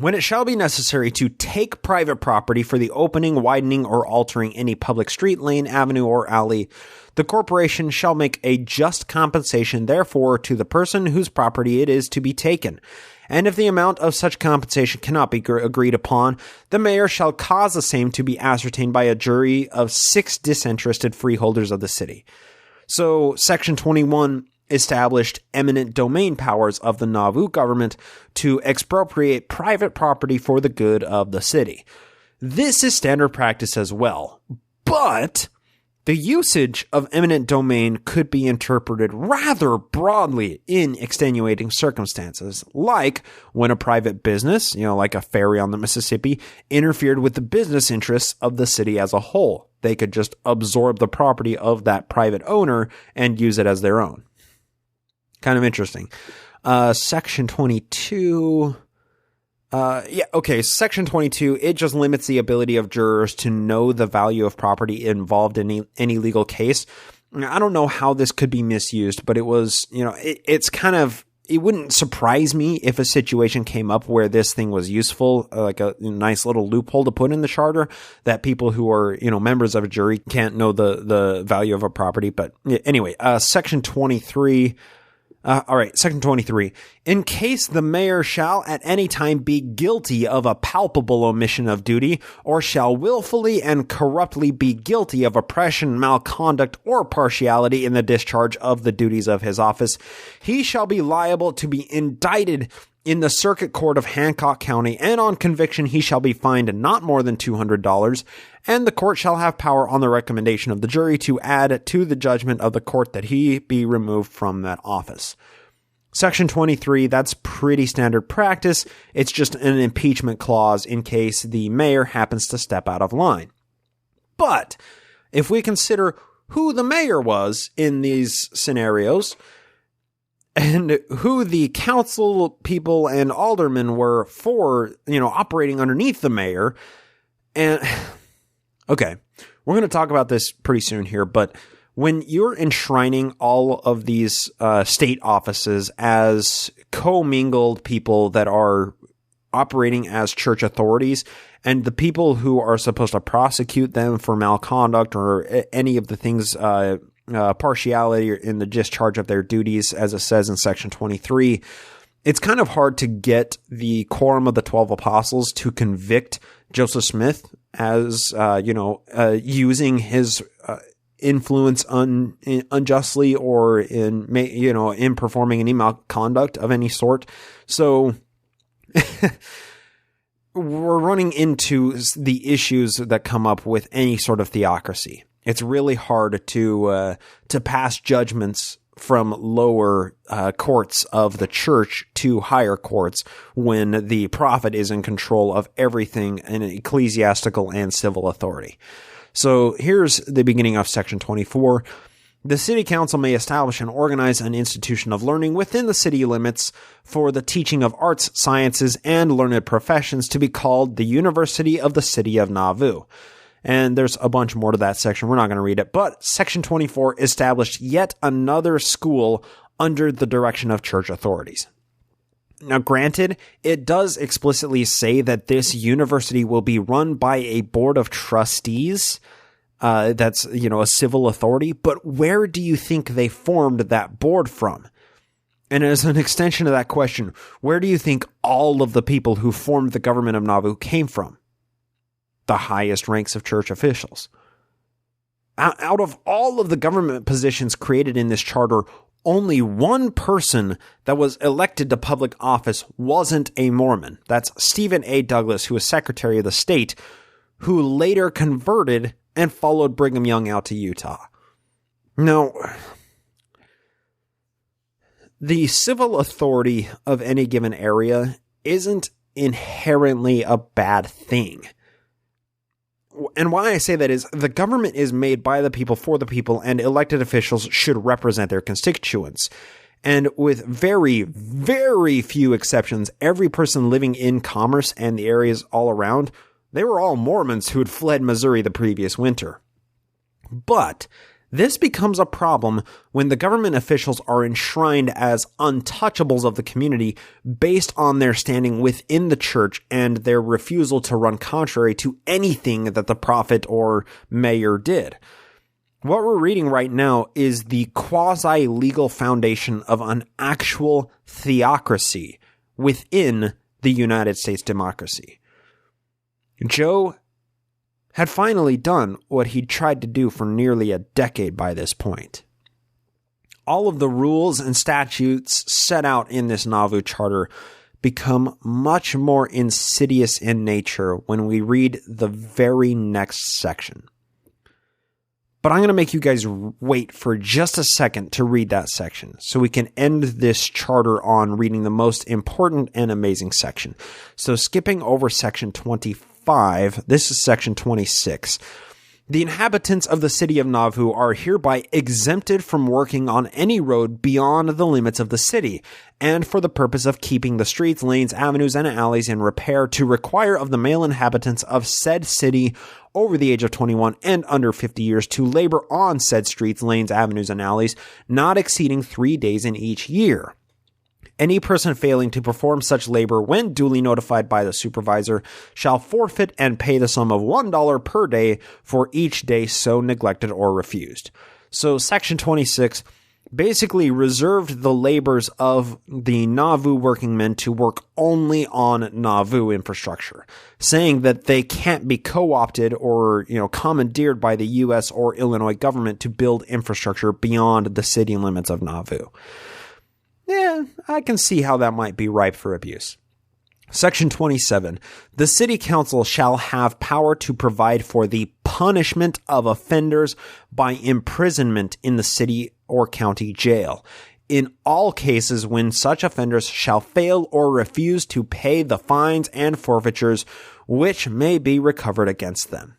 When it shall be necessary to take private property for the opening, widening, or altering any public street, lane, avenue, or alley, the corporation shall make a just compensation therefore to the person whose property it is to be taken. And if the amount of such compensation cannot be agreed upon, the mayor shall cause the same to be ascertained by a jury of 6 disinterested freeholders of the city. So, Section 21 established eminent domain powers of the Nauvoo government to expropriate private property for the good of the city. This is standard practice as well, but the usage of eminent domain could be interpreted rather broadly in extenuating circumstances, like when a private business, like a ferry on the Mississippi, interfered with the business interests of the city as a whole. They could just absorb the property of that private owner and use it as their own. Kind of interesting. Section 22... Section 22, it just limits the ability of jurors to know the value of property involved in any legal case. I don't know how this could be misused, but it was, it's kind of, it wouldn't surprise me if a situation came up where this thing was useful, like a nice little loophole to put in the charter, that people who are, members of a jury can't know the value of a property. But anyway, Section 23... Section 23. In case the mayor shall at any time be guilty of a palpable omission of duty, or shall willfully and corruptly be guilty of oppression, malconduct, or partiality in the discharge of the duties of his office, he shall be liable to be indicted in the Circuit Court of Hancock County, and on conviction he shall be fined not more than $200, and the court shall have power on the recommendation of the jury to add to the judgment of the court that he be removed from that office. Section 23, that's pretty standard practice. It's just an impeachment clause in case the mayor happens to step out of line. But if we consider who the mayor was in these scenarios, and who the council people and aldermen were for, operating underneath the mayor. And, okay, we're going to talk about this pretty soon here, but when you're enshrining all of these state offices as commingled people that are operating as church authorities, and the people who are supposed to prosecute them for malconduct or any of the things, partiality in the discharge of their duties, as it says in Section 23, it's kind of hard to get the quorum of the 12 apostles to convict Joseph Smith as, using his influence unjustly or in performing any misconduct of any sort. So we're running into the issues that come up with any sort of theocracy. It's really hard to pass judgments from lower courts of the church to higher courts when the prophet is in control of everything in ecclesiastical and civil authority. So here's the beginning of section 24. The city council may establish and organize an institution of learning within the city limits for the teaching of arts, sciences, and learned professions to be called the University of the City of Nauvoo. And there's a bunch more to that section. We're not going to read it. But section 24 established yet another school under the direction of church authorities. Now, granted, it does explicitly say that this university will be run by a board of trustees. That's, a civil authority. But where do you think they formed that board from? And as an extension of that question, where do you think all of the people who formed the government of Nauvoo came from? The highest ranks of church officials. Out of all of the government positions created in this charter, only one person that was elected to public office wasn't a Mormon. That's Stephen A. Douglas, who was Secretary of the State, who later converted and followed Brigham Young out to Utah. Now, the civil authority of any given area isn't inherently a bad thing. And why I say that is the government is made by the people for the people, and elected officials should represent their constituents. And with very, very few exceptions, every person living in Commerce and the areas all around, they were all Mormons who had fled Missouri the previous winter. But this becomes a problem when the government officials are enshrined as untouchables of the community based on their standing within the church and their refusal to run contrary to anything that the prophet or mayor did. What we're reading right now is the quasi-legal foundation of an actual theocracy within the United States democracy. Joe had finally done what he'd tried to do for nearly a decade by this point. All of the rules and statutes set out in this Nauvoo Charter become much more insidious in nature when we read the very next section. But I'm going to make you guys wait for just a second to read that section so we can end this charter on reading the most important and amazing section. So skipping over section 25, this is section 26. The inhabitants of the city of Nauvoo are hereby exempted from working on any road beyond the limits of the city, and for the purpose of keeping the streets, lanes, avenues, and alleys in repair, to require of the male inhabitants of said city over the age of 21 and under 50 years to labor on said streets, lanes, avenues, and alleys, not exceeding 3 days in each year. Any person failing to perform such labor when duly notified by the supervisor shall forfeit and pay the sum of $1 per day for each day so neglected or refused. So section 26 basically reserved the labors of the Nauvoo working men to work only on Nauvoo infrastructure, saying that they can't be co-opted or, commandeered by the U.S. or Illinois government to build infrastructure beyond the city limits of Nauvoo. Yeah, I can see how that might be ripe for abuse. Section 27. The city council shall have power to provide for the punishment of offenders by imprisonment in the city or county jail, in all cases when such offenders shall fail or refuse to pay the fines and forfeitures which may be recovered against them.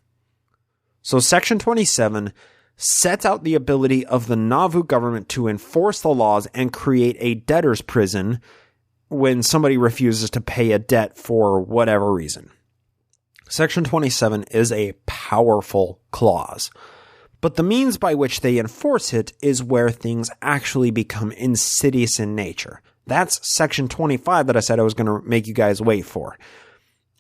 So Section 27 sets out the ability of the Nauvoo government to enforce the laws and create a debtor's prison when somebody refuses to pay a debt for whatever reason. Section 27 is a powerful clause, but the means by which they enforce it is where things actually become insidious in nature. That's Section 25 that I said I was going to make you guys wait for.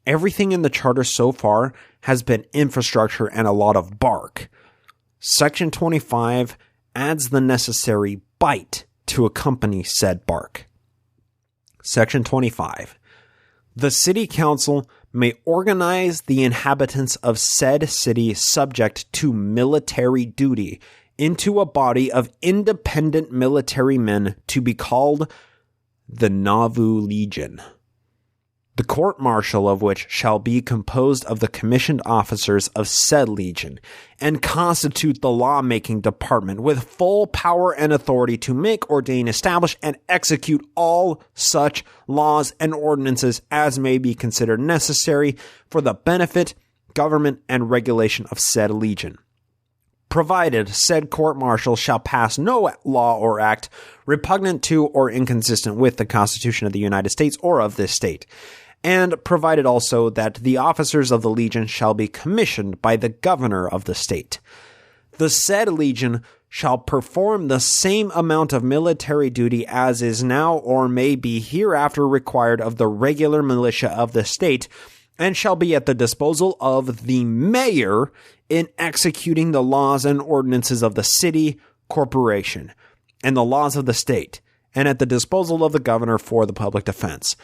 Everything in the charter so far has been infrastructure and a lot of bark. Section 25 adds the necessary bite to accompany said bark. Section 25. The city council may organize the inhabitants of said city subject to military duty into a body of independent military men to be called the Nauvoo Legion, the court-martial of which shall be composed of the commissioned officers of said legion, and constitute the law-making department with full power and authority to make, ordain, establish, and execute all such laws and ordinances as may be considered necessary for the benefit, government, and regulation of said legion, provided said court-martial shall pass no law or act repugnant to or inconsistent with the Constitution of the United States or of this state, and provided also that the officers of the Legion shall be commissioned by the governor of the state. The said Legion shall perform the same amount of military duty as is now or may be hereafter required of the regular militia of the state, and shall be at the disposal of the mayor in executing the laws and ordinances of the city, corporation, and the laws of the state, and at the disposal of the governor for the public defense,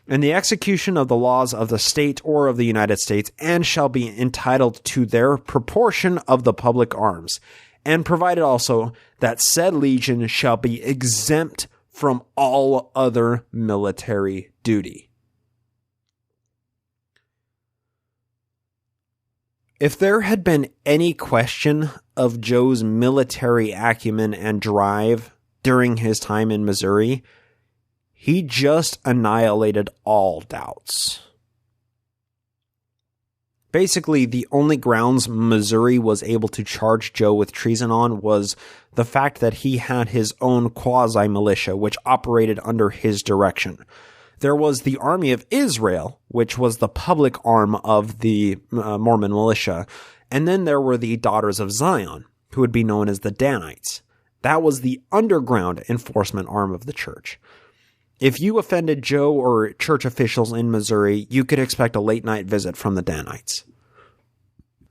and the execution of the laws of the state or of the United States, and shall be entitled to their proportion of the public arms, and provided also that said legion shall be exempt from all other military duty. If there had been any question of Joe's military acumen and drive during his time in Missouri, he just annihilated all doubts. Basically, the only grounds Missouri was able to charge Joe with treason on was the fact that he had his own quasi-militia, which operated under his direction. There was the Army of Israel, which was the public arm of the Mormon militia, and then there were the Daughters of Zion, who would be known as the Danites. That was the underground enforcement arm of the church. If you offended Joe or church officials in Missouri, you could expect a late-night visit from the Danites.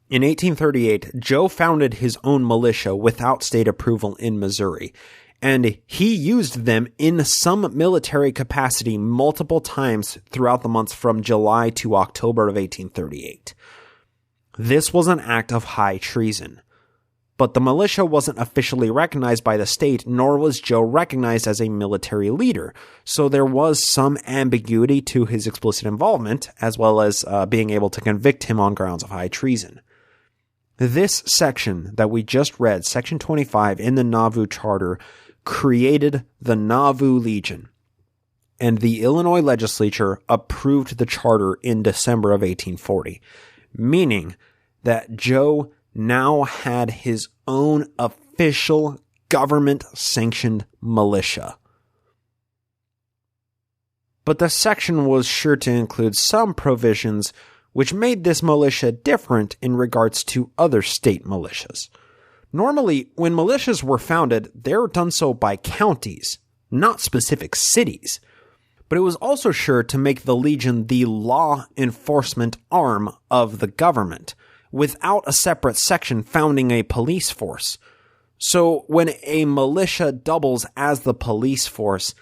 In 1838, Joe founded his own militia without state approval in Missouri, and he used them in some military capacity multiple times throughout the months from July to October of 1838. This was an act of high treason. But the militia wasn't officially recognized by the state, nor was Joe recognized as a military leader, so there was some ambiguity to his explicit involvement, as well as being able to convict him on grounds of high treason. This section that we just read, Section 25 in the Nauvoo Charter, created the Nauvoo Legion, and the Illinois Legislature approved the charter in December of 1840, meaning that Joe now had his own official government-sanctioned militia. But the section was sure to include some provisions which made this militia different in regards to other state militias. Normally, when militias were founded, they were done so by counties, not specific cities. But it was also sure to make the Legion the law enforcement arm of the government, without a separate section founding a police force. So when a militia doubles as the police force,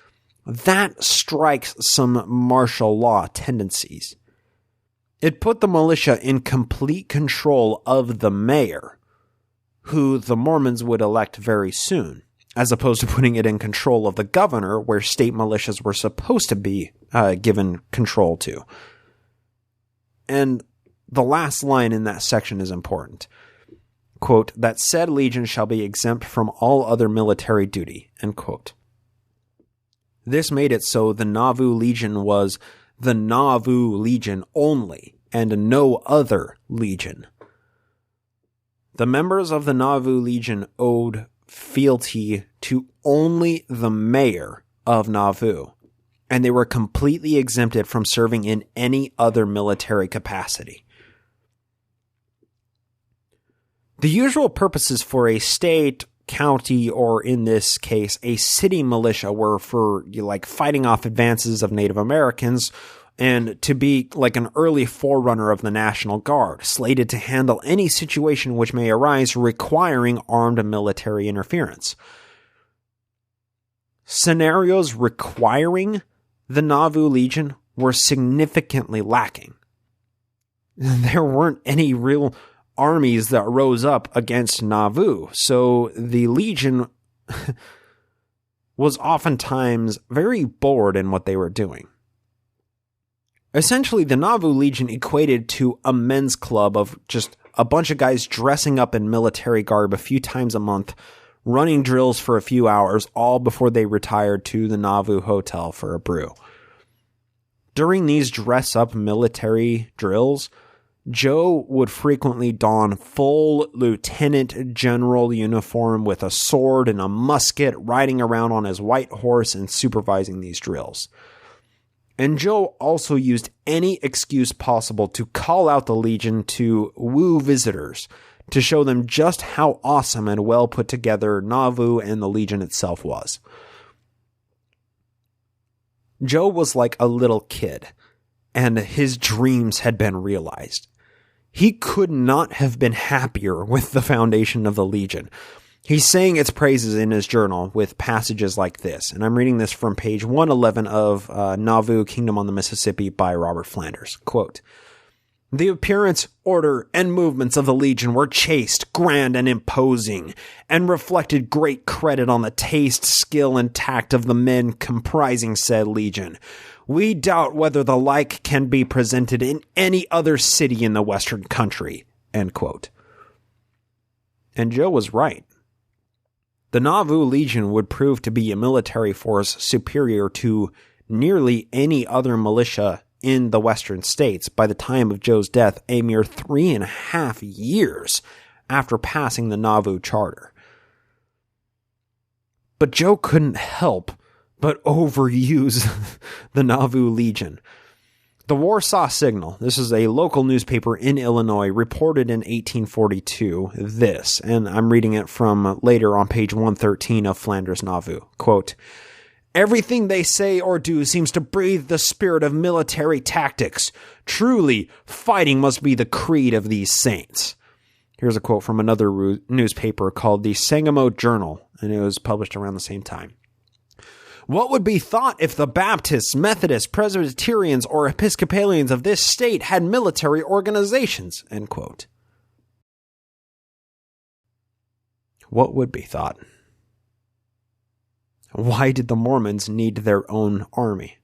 that strikes some martial law tendencies. It put the militia in complete control of the mayor, who the Mormons would elect very soon, as opposed to putting it in control of the governor, where state militias were supposed to be given control to. And the last line in that section is important. Quote, that said legion shall be exempt from all other military duty, end quote. This made it so the Nauvoo Legion was the Nauvoo Legion only, and no other legion. The members of the Nauvoo Legion owed fealty to only the mayor of Nauvoo, and they were completely exempted from serving in any other military capacity. The usual purposes for a state, county, or in this case, a city militia were for fighting off advances of Native Americans and to be like an early forerunner of the National Guard, slated to handle any situation which may arise requiring armed military interference. Scenarios requiring the Nauvoo Legion were significantly lacking. There weren't any real armies that rose up against Nauvoo, so the Legion was oftentimes very bored in what they were doing. Essentially, the Nauvoo Legion equated to a men's club of just a bunch of guys dressing up in military garb a few times a month, running drills for a few hours, all before they retired to the Nauvoo Hotel for a brew. During these dress-up military drills, Joe would frequently don full lieutenant general uniform with a sword and a musket, riding around on his white horse and supervising these drills. And Joe also used any excuse possible to call out the Legion to woo visitors, to show them just how awesome and well put together Nauvoo and the Legion itself was. Joe was like a little kid, and his dreams had been realized. He could not have been happier with the foundation of the Legion. He sang its praises in his journal with passages like this, and I'm reading this from page 111 of Nauvoo, Kingdom on the Mississippi by Robert Flanders. Quote, "The appearance, order, and movements of the Legion were chaste, grand, and imposing, and reflected great credit on the taste, skill, and tact of the men comprising said Legion. We doubt whether the like can be presented in any other city in the Western country." End quote. And Joe was right. The Nauvoo Legion would prove to be a military force superior to nearly any other militia in the western states by the time of Joe's death, a mere 3.5 years after passing the Nauvoo Charter. But Joe couldn't help but overuse the Nauvoo Legion. The Warsaw Signal, this is a local newspaper in Illinois, reported in 1842 this, and I'm reading it from later on page 113 of Flanders Nauvoo. Quote, "Everything they say or do seems to breathe the spirit of military tactics. Truly, fighting must be the creed of these saints." Here's a quote from another newspaper called the Sangamo Journal, and it was published around the same time. "What would be thought if the Baptists, Methodists, Presbyterians, or Episcopalians of this state had military organizations?" End quote. What would be thought? Why did the Mormons need their own army?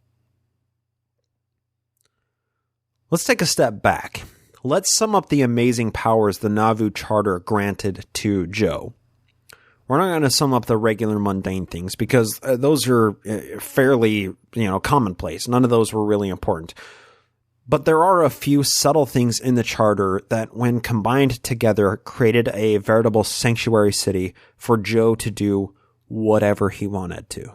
Let's take a step back. Let's sum up the amazing powers the Nauvoo Charter granted to Joe. We're not going to sum up the regular mundane things because those are fairly, commonplace. None of those were really important. But there are a few subtle things in the charter that, when combined together, created a veritable sanctuary city for Joe to do whatever he wanted to.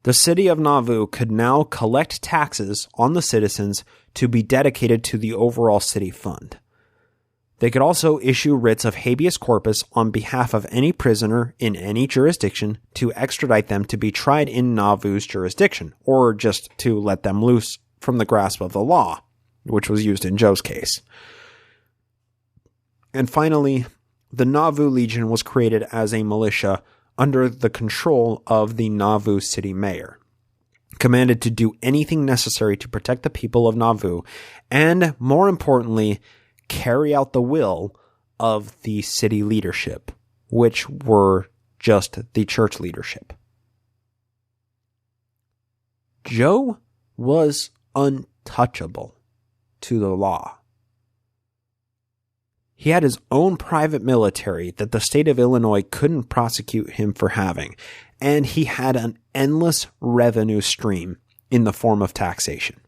The city of Nauvoo could now collect taxes on the citizens to be dedicated to the overall city fund. They could also issue writs of habeas corpus on behalf of any prisoner in any jurisdiction to extradite them to be tried in Nauvoo's jurisdiction, or just to let them loose from the grasp of the law, which was used in Joe's case. And finally, the Nauvoo Legion was created as a militia under the control of the Nauvoo city mayor, commanded to do anything necessary to protect the people of Nauvoo, and, more importantly, carry out the will of the city leadership, which were just the church leadership. Joe was untouchable to the law. He had his own private military that the state of Illinois couldn't prosecute him for having, and he had an endless revenue stream in the form of taxation.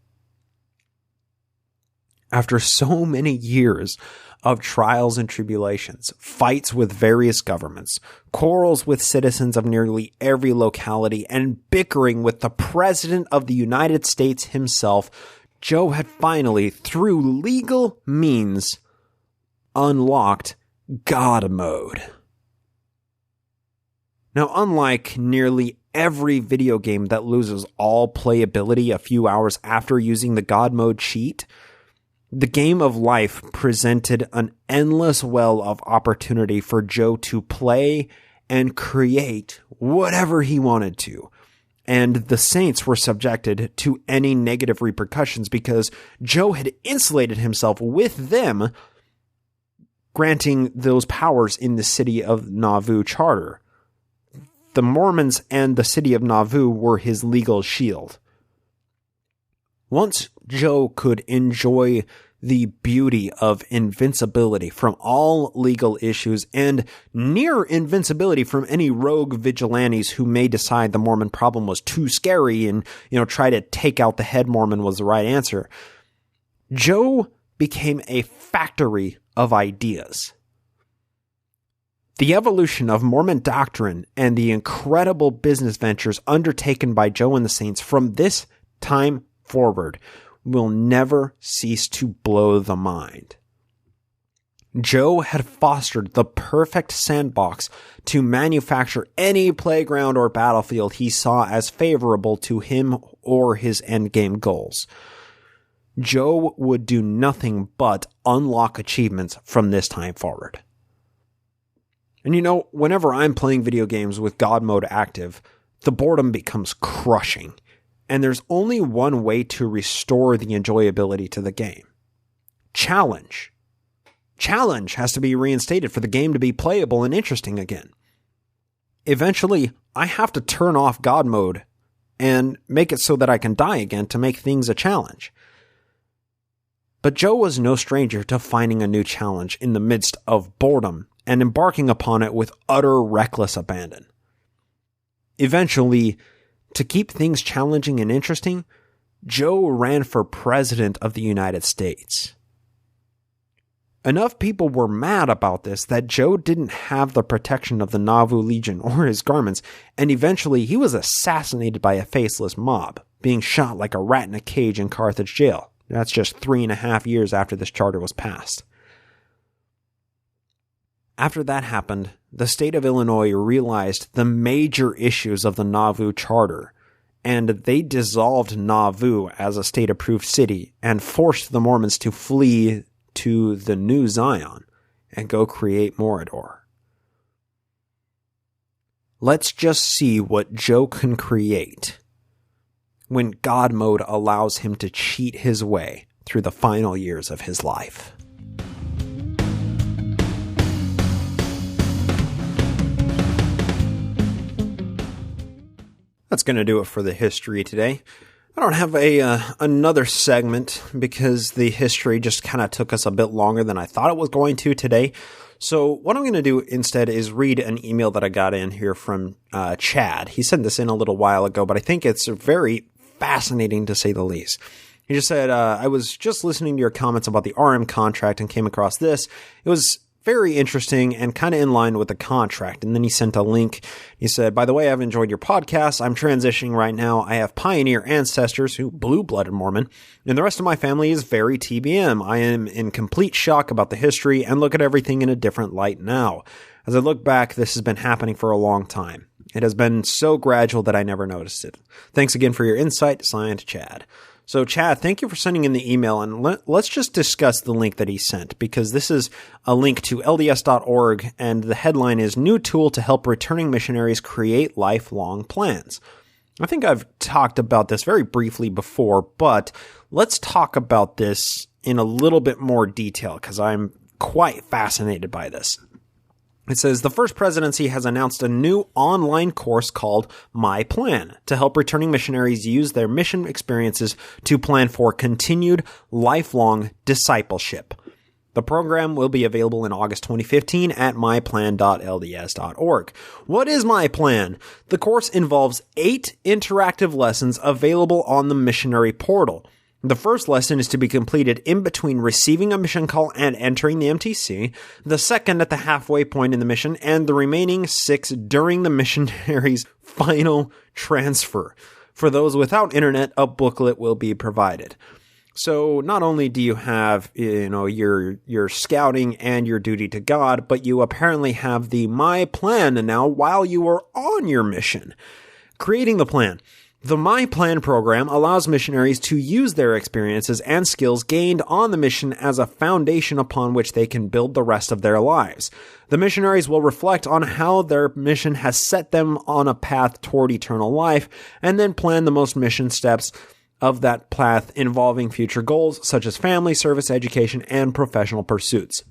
After so many years of trials and tribulations, fights with various governments, quarrels with citizens of nearly every locality, and bickering with the President of the United States himself, Joe had finally, through legal means, unlocked God mode. Now, unlike nearly every video game that loses all playability a few hours after using the God mode cheat, the game of life presented an endless well of opportunity for Joe to play and create whatever he wanted to, and the saints were subjected to any negative repercussions because Joe had insulated himself with them, granting those powers in the city of Nauvoo Charter. The Mormons and the city of Nauvoo were his legal shield. Once Joe could enjoy the beauty of invincibility from all legal issues and near invincibility from any rogue vigilantes who may decide the Mormon problem was too scary and, try to take out the head Mormon was the right answer, Joe became a factory of ideas. The evolution of Mormon doctrine and the incredible business ventures undertaken by Joe and the Saints from this time forward will never cease to blow the mind. Joe had fostered the perfect sandbox to manufacture any playground or battlefield he saw as favorable to him or his endgame goals. Joe would do nothing but unlock achievements from this time forward. And whenever I'm playing video games with God mode active, the boredom becomes crushing. And there's only one way to restore the enjoyability to the game. Challenge. Challenge has to be reinstated for the game to be playable and interesting again. Eventually, I have to turn off God mode and make it so that I can die again to make things a challenge. But Joe was no stranger to finding a new challenge in the midst of boredom and embarking upon it with utter reckless abandon. Eventually, to keep things challenging and interesting, Joe ran for president of the United States. Enough people were mad about this that Joe didn't have the protection of the Nauvoo Legion or his garments, and eventually he was assassinated by a faceless mob, being shot like a rat in a cage in Carthage jail. That's just 3.5 years after this charter was passed. After that happened, the state of Illinois realized the major issues of the Nauvoo Charter, and they dissolved Nauvoo as a state-approved city and forced the Mormons to flee to the New Zion and go create Morador. Let's just see what Joe can create when God mode allows him to cheat his way through the final years of his life. That's going to do it for the history today. I don't have another segment because the history just kind of took us a bit longer than I thought it was going to today. So what I'm going to do instead is read an email that I got in here from Chad. He sent this in a little while ago, but I think it's very fascinating to say the least. He just said, I was just listening to your comments about the RM contract and came across this. It was very interesting and kind of in line with the contract. And then he sent a link. He said, by the way, I've enjoyed your podcast. I'm transitioning right now. I have pioneer ancestors who blue-blooded Mormon, and the rest of my family is very TBM. I am in complete shock about the history and look at everything in a different light now. As I look back, this has been happening for a long time. It has been so gradual that I never noticed it. Thanks again for your insight. Signed, Chad. So, Chad, thank you for sending in the email, and let's just discuss the link that he sent, because this is a link to LDS.org, and the headline is New Tool to Help Returning Missionaries Create Lifelong Plans. I think I've talked about this very briefly before, but let's talk about this in a little bit more detail, because I'm quite fascinated by this. It says, the First Presidency has announced a new online course called My Plan to help returning missionaries use their mission experiences to plan for continued lifelong discipleship. The program will be available in August 2015 at myplan.lds.org. What is My Plan? The course involves 8 interactive lessons available on the missionary portal. The first lesson is to be completed in between receiving a mission call and entering the MTC, the second at the halfway point in the mission, and the remaining 6 during the missionary's final transfer. For those without internet, a booklet will be provided. So not only do you have, your scouting and your duty to God, but you apparently have the My Plan now while you are on your mission. Creating the plan. The My Plan program allows missionaries to use their experiences and skills gained on the mission as a foundation upon which they can build the rest of their lives. The missionaries will reflect on how their mission has set them on a path toward eternal life, and then plan the most mission steps of that path involving future goals such as family, service, education, and professional pursuits.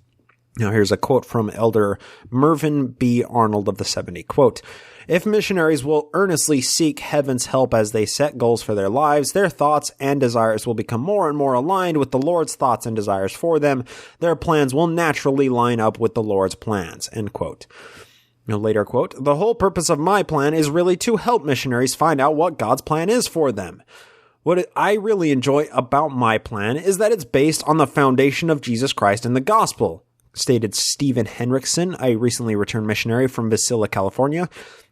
Now here's a quote from Elder Mervyn B. Arnold of the 70, quote, "If missionaries will earnestly seek heaven's help as they set goals for their lives, their thoughts and desires will become more and more aligned with the Lord's thoughts and desires for them. Their plans will naturally line up with the Lord's plans," end quote. Now, later quote, "The whole purpose of my plan is really to help missionaries find out what God's plan is for them. What I really enjoy about my plan is that it's based on the foundation of Jesus Christ and the gospel," stated Stephen Henriksen, a recently returned missionary from Visalia, California.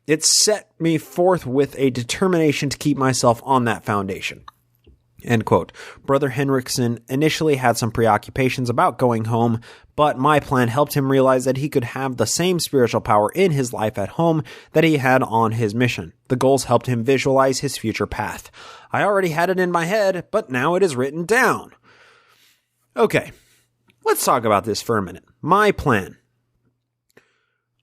"It set me forth with a determination to keep myself on that foundation." End quote. Brother Henriksen initially had some preoccupations about going home, but my plan helped him realize that he could have the same spiritual power in his life at home that he had on his mission. The goals helped him visualize his future path. "I already had it in my head, but now it is written down." Okay, let's talk about this for a minute. My plan.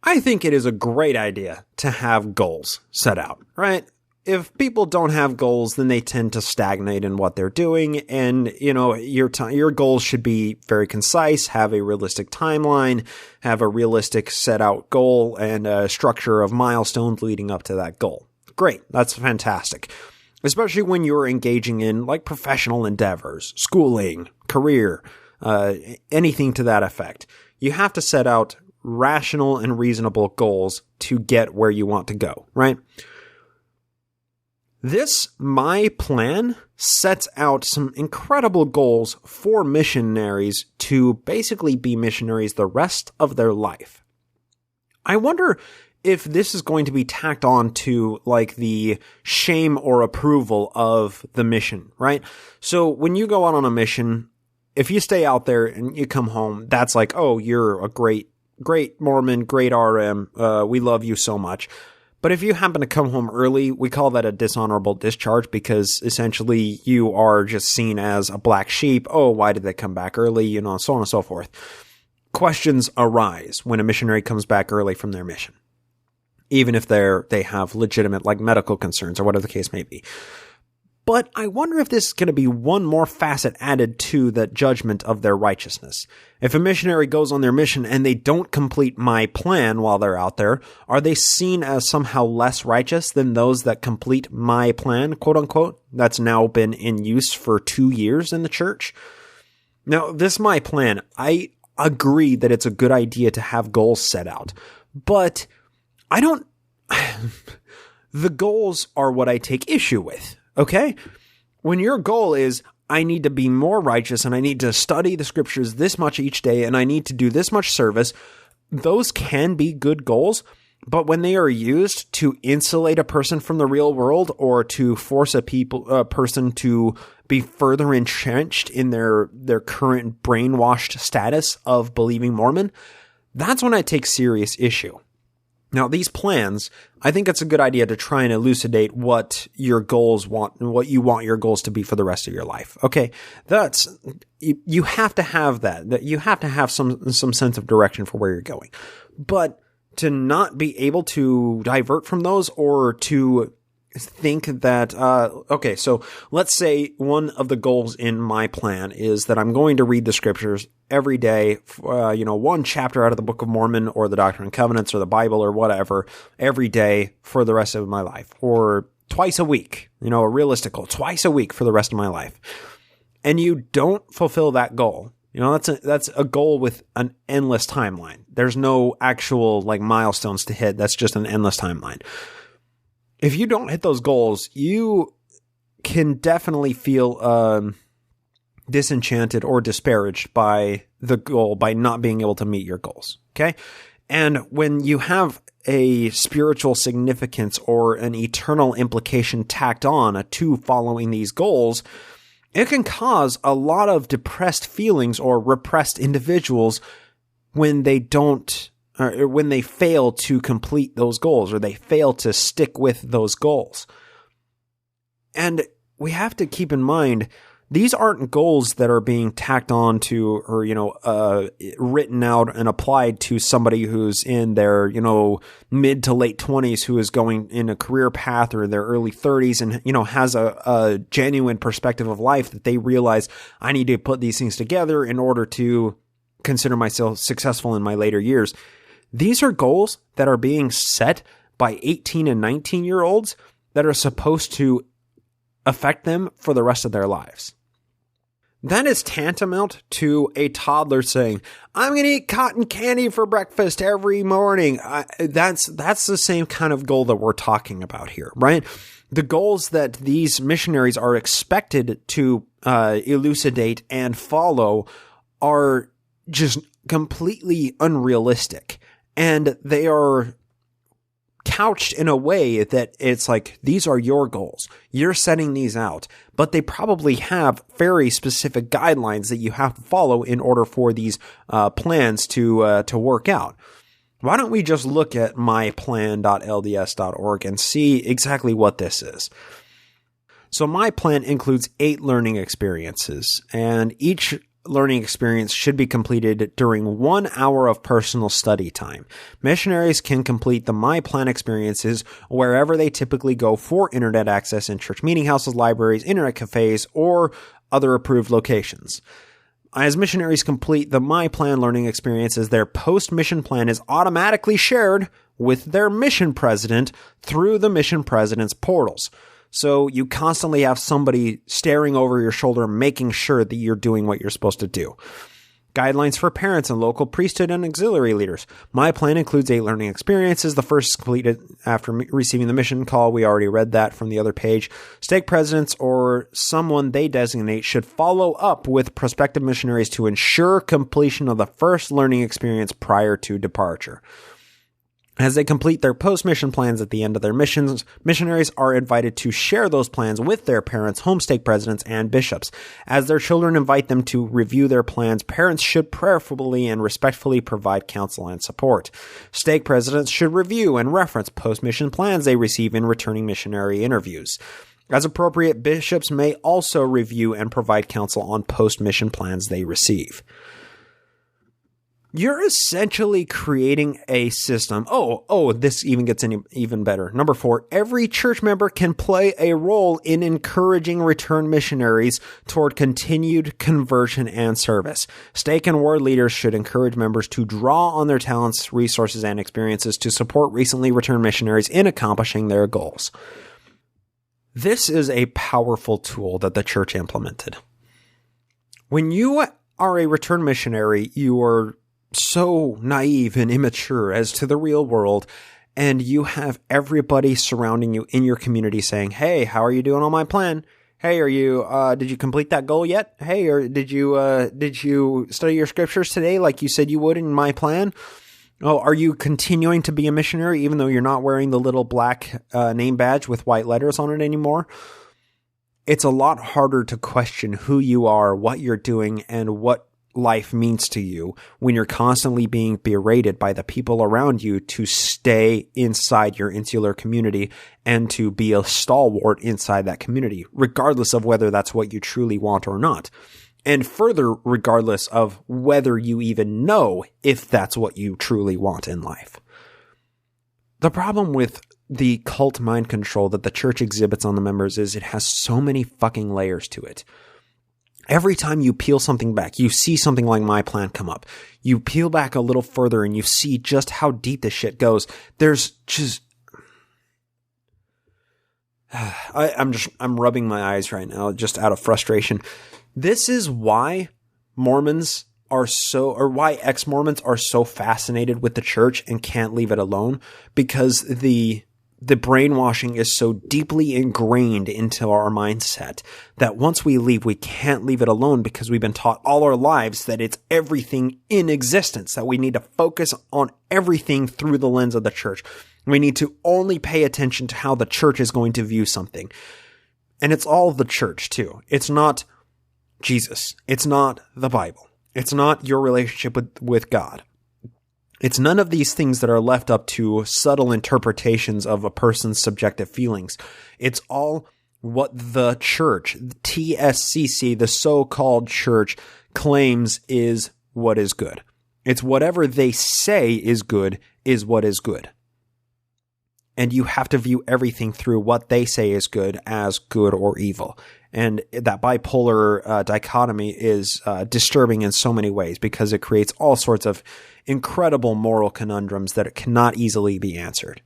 I think it is a great idea to have goals set out, right? If people don't have goals, then they tend to stagnate in what they're doing. And, your goals should be very concise, have a realistic timeline, have a realistic set out goal and a structure of milestones leading up to that goal. Great. That's fantastic. Especially when you're engaging in like professional endeavors, schooling, career, anything to that effect. You have to set out rational and reasonable goals to get where you want to go, right? This My Plan sets out some incredible goals for missionaries to basically be missionaries the rest of their life. I wonder if this is going to be tacked on to like the shame or approval of the mission, right? So when you go out on a mission, if you stay out there and you come home, that's like, oh, you're a great Mormon, great RM. We love you so much. But if you happen to come home early, we call that a dishonorable discharge because essentially you are just seen as a black sheep. Oh, why did they come back early? So on and so forth. Questions arise when a missionary comes back early from their mission, even if they have legitimate like medical concerns or whatever the case may be. But I wonder if this is going to be one more facet added to the judgment of their righteousness. If a missionary goes on their mission and they don't complete my plan while they're out there, are they seen as somehow less righteous than those that complete my plan, quote unquote, that's now been in use for 2 years in the church? Now, this my plan, I agree that it's a good idea to have goals set out, but the goals are what I take issue with. Okay? When your goal is, I need to be more righteous and I need to study the scriptures this much each day and I need to do this much service, those can be good goals, but when they are used to insulate a person from the real world or to force a person to be further entrenched in their current brainwashed status of believing Mormon, that's when I take serious issue. Now, these plans, I think it's a good idea to try and elucidate what your goals want and what you want your goals to be for the rest of your life. Okay, you have to have that you have to have some sense of direction for where you're going. But to not be able to divert from those or to think that, okay, so let's say one of the goals in my plan is that I'm going to read the scriptures every day, one chapter out of the Book of Mormon or the Doctrine and Covenants or the Bible or whatever, every day for the rest of my life, or twice a week, a realistic goal, twice a week for the rest of my life. And you don't fulfill that goal. That's a goal with an endless timeline. There's no actual like milestones to hit. That's just an endless timeline. If you don't hit those goals, you can definitely feel disenchanted or disparaged by the goal by not being able to meet your goals. Okay? And when you have a spiritual significance or an eternal implication tacked on to following these goals, it can cause a lot of depressed feelings or repressed individuals when they don't, or when they fail to complete those goals or they fail to stick with those goals. And we have to keep in mind, these aren't goals that are being tacked on to, or, written out and applied to somebody who's in their, mid to late 20s, who is going in a career path, or their early 30s and, has a genuine perspective of life that they realize, I need to put these things together in order to consider myself successful in my later years. These are goals that are being set by 18 and 19-year-olds that are supposed to affect them for the rest of their lives. That is tantamount to a toddler saying, I'm going to eat cotton candy for breakfast every morning. That's the same kind of goal that we're talking about here, right? The goals that these missionaries are expected to elucidate and follow are just completely unrealistic. And they are couched in a way that it's like, these are your goals. You're setting these out, but they probably have very specific guidelines that you have to follow in order for these plans to work out. Why don't we just look at myplan.lds.org and see exactly what this is? So my plan includes 8 learning experiences, and each learning experience should be completed during 1 hour of personal study time. Missionaries can complete the My Plan experiences wherever they typically go for internet access in church meeting houses, libraries, internet cafes, or other approved locations. As missionaries complete the My Plan learning experiences, their post-mission plan is automatically shared with their mission president through the mission president's portals. So you constantly have somebody staring over your shoulder, making sure that you're doing what you're supposed to do. Guidelines for parents and local priesthood and auxiliary leaders. My plan includes 8 learning experiences. The first is completed after receiving the mission call. We already read that from the other page. Stake presidents or someone they designate should follow up with prospective missionaries to ensure completion of the first learning experience prior to departure. As they complete their post-mission plans at the end of their missions, missionaries are invited to share those plans with their parents, home stake presidents, and bishops. As their children invite them to review their plans, parents should prayerfully and respectfully provide counsel and support. Stake presidents should review and reference post-mission plans they receive in returning missionary interviews. As appropriate, bishops may also review and provide counsel on post-mission plans they receive. You're essentially creating a system. This even gets even better. Number 4, every church member can play a role in encouraging return missionaries toward continued conversion and service. Stake and ward leaders should encourage members to draw on their talents, resources, and experiences to support recently returned missionaries in accomplishing their goals. This is a powerful tool that the church implemented. When you are a return missionary, you are so naive and immature as to the real world, and you have everybody surrounding you in your community saying, hey, how are you doing on my plan? Hey, did you complete that goal yet? Hey, or did you study your scriptures today like you said you would in my plan? Oh, are you continuing to be a missionary even though you're not wearing the little black name badge with white letters on it anymore? It's a lot harder to question who you are, what you're doing, and what life means to you when you're constantly being berated by the people around you to stay inside your insular community and to be a stalwart inside that community, regardless of whether that's what you truly want or not. And further, regardless of whether you even know if that's what you truly want in life. The problem with the cult mind control that the church exhibits on the members is it has so many fucking layers to it. Every time you peel something back, you see something like my plan come up. You peel back a little further and you see just how deep this shit goes. There's just... I'm rubbing my eyes right now just out of frustration. This is why Mormons are why ex-Mormons are so fascinated with the church and can't leave it alone, because the brainwashing is so deeply ingrained into our mindset that once we leave, we can't leave it alone, because we've been taught all our lives that it's everything in existence, that we need to focus on everything through the lens of the church. We need to only pay attention to how the church is going to view something. And it's all the church too. It's not Jesus. It's not the Bible. It's not your relationship with God. It's none of these things that are left up to subtle interpretations of a person's subjective feelings. It's all what the church, the TSCC, the so-called church, claims is what is good. It's whatever they say is good is what is good. And you have to view everything through what they say is good as good or evil. And that bipolar dichotomy is disturbing in so many ways because it creates all sorts of incredible moral conundrums that cannot easily be answered.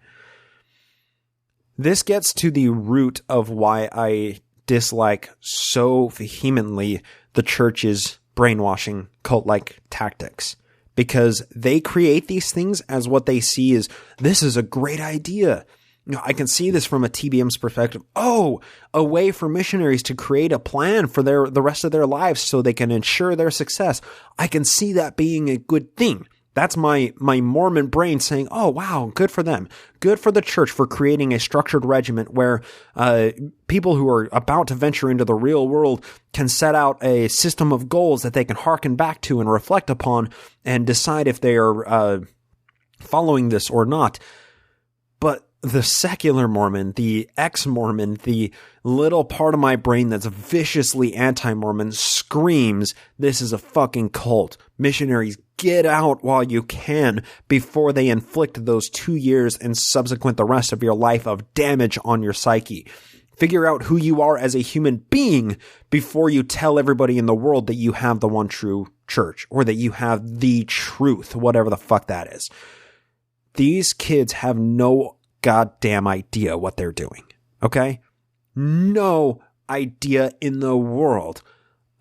This gets to the root of why I dislike so vehemently the church's brainwashing cult-like tactics. Because they create these things as what they see is, this is a great idea. You know, I can see this from a TBM's perspective. Oh, a way for missionaries to create a plan for the rest of their lives so they can ensure their success. I can see that being a good thing. That's my Mormon brain saying, oh, wow, good for them. Good for the church for creating a structured regiment where people who are about to venture into the real world can set out a system of goals that they can hearken back to and reflect upon and decide if they are following this or not. But the secular Mormon, the ex-Mormon, the little part of my brain that's viciously anti-Mormon screams, this is a fucking cult. Missionaries, get out while you can before they inflict those 2 years and subsequent the rest of your life of damage on your psyche. Figure out who you are as a human being before you tell everybody in the world that you have the one true church or that you have the truth, whatever the fuck that is. These kids have no goddamn idea what they're doing. Okay? No idea in the world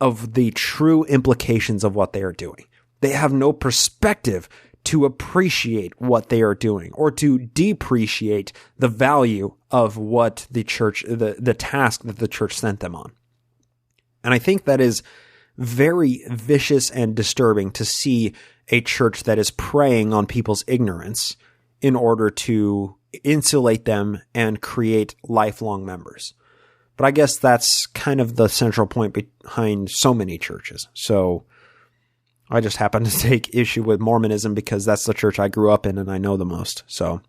of the true implications of what they are doing. They have no perspective to appreciate what they are doing or to depreciate the value of what the church, the task that the church sent them on. And I think that is very vicious and disturbing to see a church that is preying on people's ignorance in order to insulate them and create lifelong members. But I guess that's kind of the central point behind so many churches. So I just happen to take issue with Mormonism because that's the church I grew up in and I know the most. So,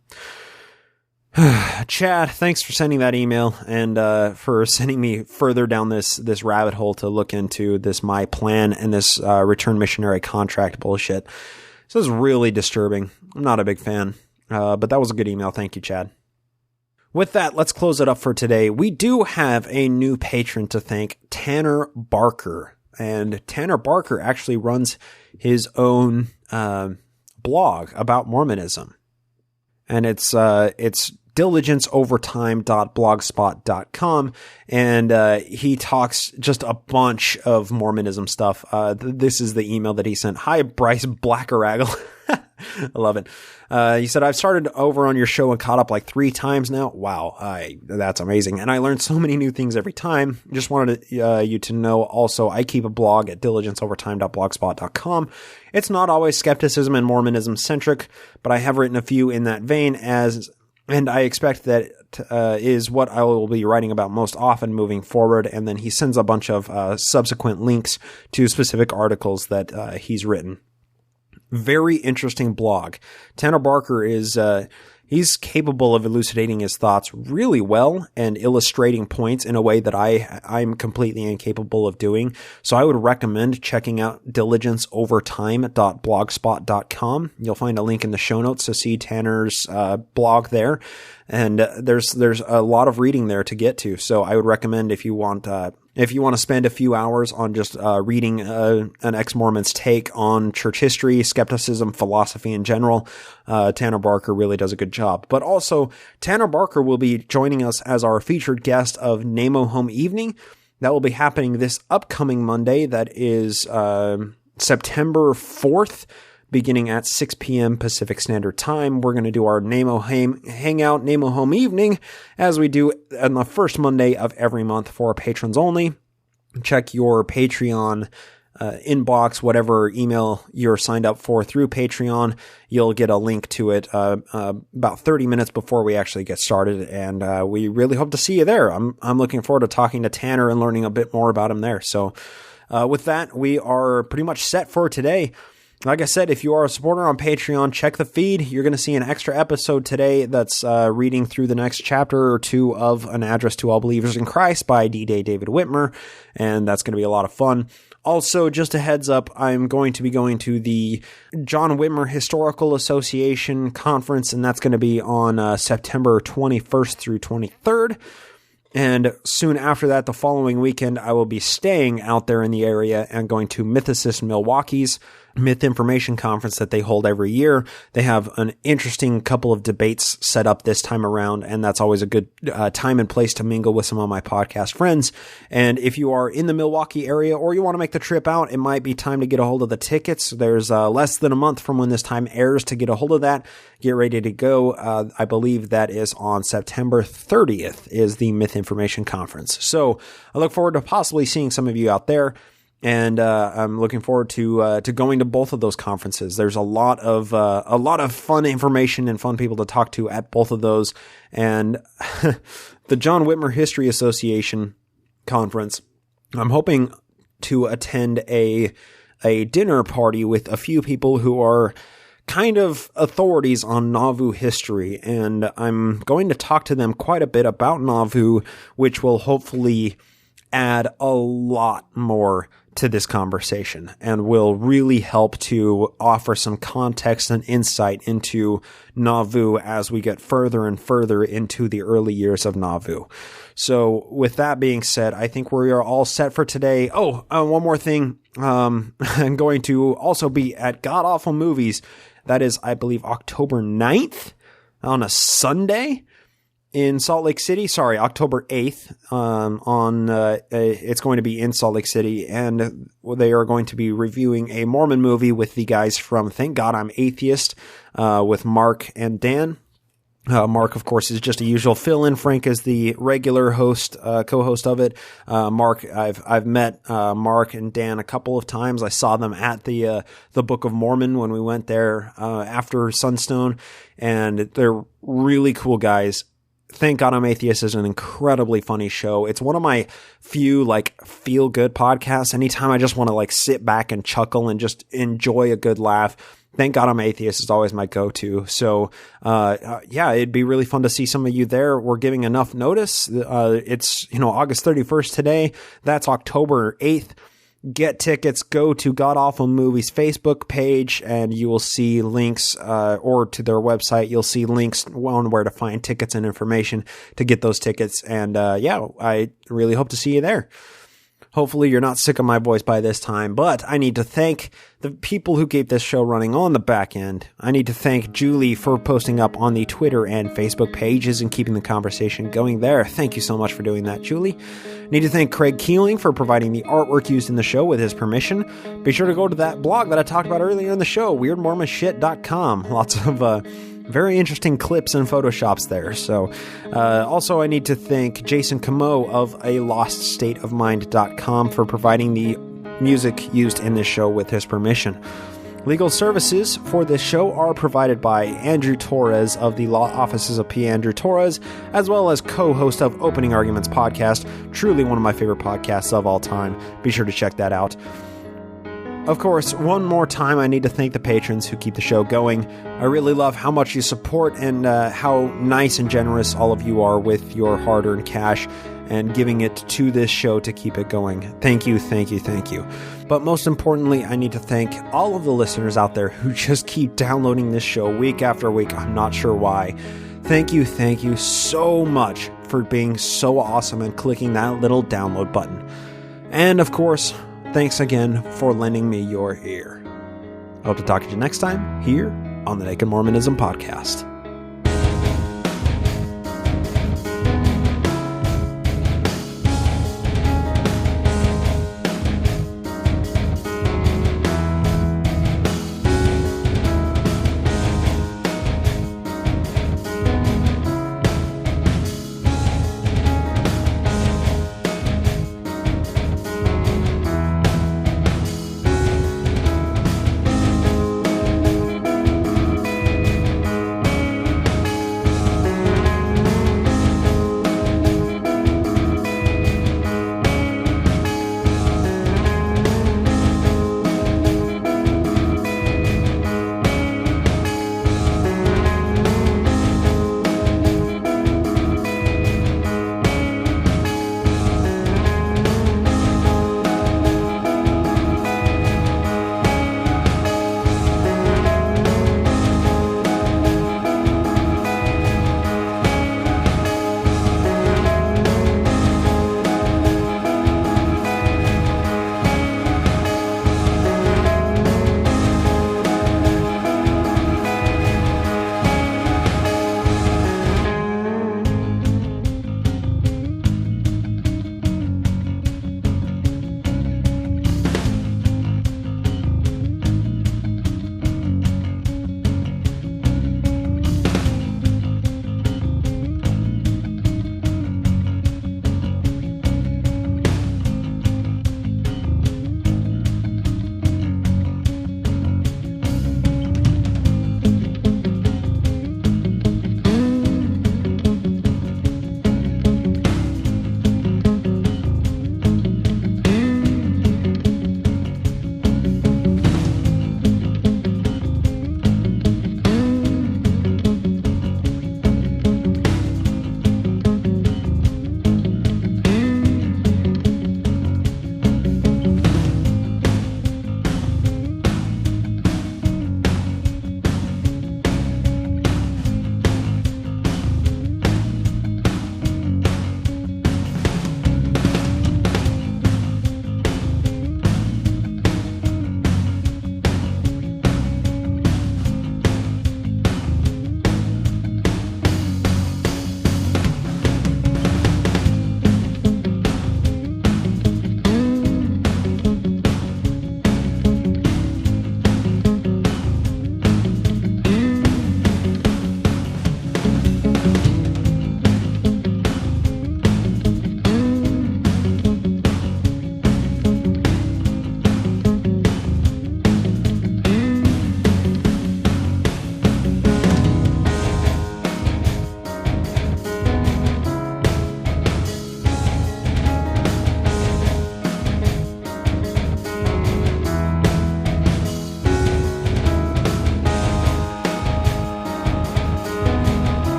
Chad, thanks for sending that email and for sending me further down this rabbit hole to look into this my plan and this return missionary contract bullshit. This is really disturbing. I'm not a big fan, but that was a good email. Thank you, Chad. With that, let's close it up for today. We do have a new patron to thank, Tanner Barker. And Tanner Barker actually runs his own blog about Mormonism. And it's diligenceovertime.blogspot.com. And he talks just a bunch of Mormonism stuff. This is the email that he sent. Hi, Bryce Blackeraggle. I love it. He said, I've started over on your show and caught up like 3 times now. Wow. That's amazing. And I learned so many new things every time. Just wanted you to know also, I keep a blog at diligenceovertime.blogspot.com. It's not always skepticism and Mormonism centric, but I have written a few in that vein and I expect that is what I will be writing about most often moving forward. And then he sends a bunch of subsequent links to specific articles that he's written. Very interesting blog. Tanner Barker is, he's capable of elucidating his thoughts really well and illustrating points in a way that I'm completely incapable of doing. So I would recommend checking out diligenceovertime.blogspot.com. You'll find a link in the show notes to see Tanner's blog there. And there's a lot of reading there to get to. So I would recommend if you want to spend a few hours on just reading an ex-Mormon's take on church history, skepticism, philosophy in general, Tanner Barker really does a good job. But also, Tanner Barker will be joining us as our featured guest of NAMO Home Evening. That will be happening this upcoming Monday. That is September 4th. Beginning at 6 p.m. Pacific Standard Time. We're going to do our NAMO Hangout, NAMO Home Evening, as we do on the first Monday of every month for patrons only. Check your Patreon inbox, whatever email you're signed up for through Patreon. You'll get a link to it about 30 minutes before we actually get started, and we really hope to see you there. I'm looking forward to talking to Tanner and learning a bit more about him there. So with that, we are pretty much set for today. Like I said, if you are a supporter on Patreon, check the feed. You're going to see an extra episode today that's reading through the next chapter or two of An Address to All Believers in Christ by D-Day David Whitmer, and that's going to be a lot of fun. Also, just a heads up, I'm going to be going to the John Whitmer Historical Association Conference, and that's going to be on September 21st through 23rd. And soon after that, the following weekend, I will be staying out there in the area and going to Mythicist Milwaukee's Myth Information Conference that they hold every year. They have an interesting couple of debates set up this time around, and that's always a good time and place to mingle with some of my podcast friends. And if you are in the Milwaukee area or you want to make the trip out, it might be time to get a hold of the tickets. There's less than a month from when this time airs to get a hold of that. Get ready to go. I believe that is on September 30th is the Myth Information Conference. So I look forward to possibly seeing some of you out there. And I'm looking forward to going to both of those conferences. There's a lot of fun information and fun people to talk to at both of those. And the John Whitmer History Association conference, I'm hoping to attend a dinner party with a few people who are kind of authorities on Nauvoo history, and I'm going to talk to them quite a bit about Nauvoo, which will hopefully add a lot more to this conversation and will really help to offer some context and insight into Nauvoo as we get further and further into the early years of Nauvoo. So with that being said, I think we are all set for today. Oh, one more thing. I'm going to also be at God Awful Movies. That is, I believe, October 9th on a Sunday in Salt Lake City. Sorry, October 8th. It's going to be in Salt Lake City, and they are going to be reviewing a Mormon movie with the guys from Thank God I'm Atheist, with Mark and Dan. Mark, of course, is just a usual fill-in. Frank is the regular host, co-host of it. Mark, I've met Mark and Dan a couple of times. I saw them at the Book of Mormon when we went there after Sunstone, and they're really cool guys. Thank God I'm Atheist is an incredibly funny show. It's one of my few feel-good podcasts. Anytime I just want to sit back and chuckle and just enjoy a good laugh, Thank God I'm Atheist is always my go-to. So, it'd be really fun to see some of you there. We're giving enough notice. It's, August 31st today. That's October 8th. Get tickets, go to God Awful Movies Facebook page, and you will see links, or to their website, you'll see links on where to find tickets and information to get those tickets. And, I really hope to see you there. Hopefully you're not sick of my voice by this time, but I need to thank the people who keep this show running on the back end. I need to thank Julie for posting up on the Twitter and Facebook pages and keeping the conversation going there. Thank you so much for doing that, Julie. I need to thank Craig Keeling for providing the artwork used in the show with his permission. Be sure to go to that blog that I talked about earlier in the show, weirdmormonshit.com. Lots of very interesting clips and photoshops there. So, also I need to thank Jason Camo of aloststateofmind.com for providing the music used in this show with his permission. Legal services for this show are provided by Andrew Torres of the Law Offices of P. Andrew Torres, as well as co-host of Opening Arguments podcast, truly one of my favorite podcasts of all time. Be sure to check that out. Of course, one more time, I need to thank the patrons who keep the show going. I really love how much you support and how nice and generous all of you are with your hard-earned cash and giving it to this show to keep it going. Thank you, thank you, thank you. But most importantly, I need to thank all of the listeners out there who just keep downloading this show week after week. I'm not sure why. Thank you so much for being so awesome and clicking that little download button. And of course, thanks again for lending me your ear. I hope to talk to you next time here on the Naked Mormonism Podcast.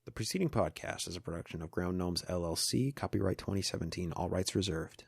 The preceding podcast is a production of Ground Gnomes LLC, copyright 2017, all rights reserved.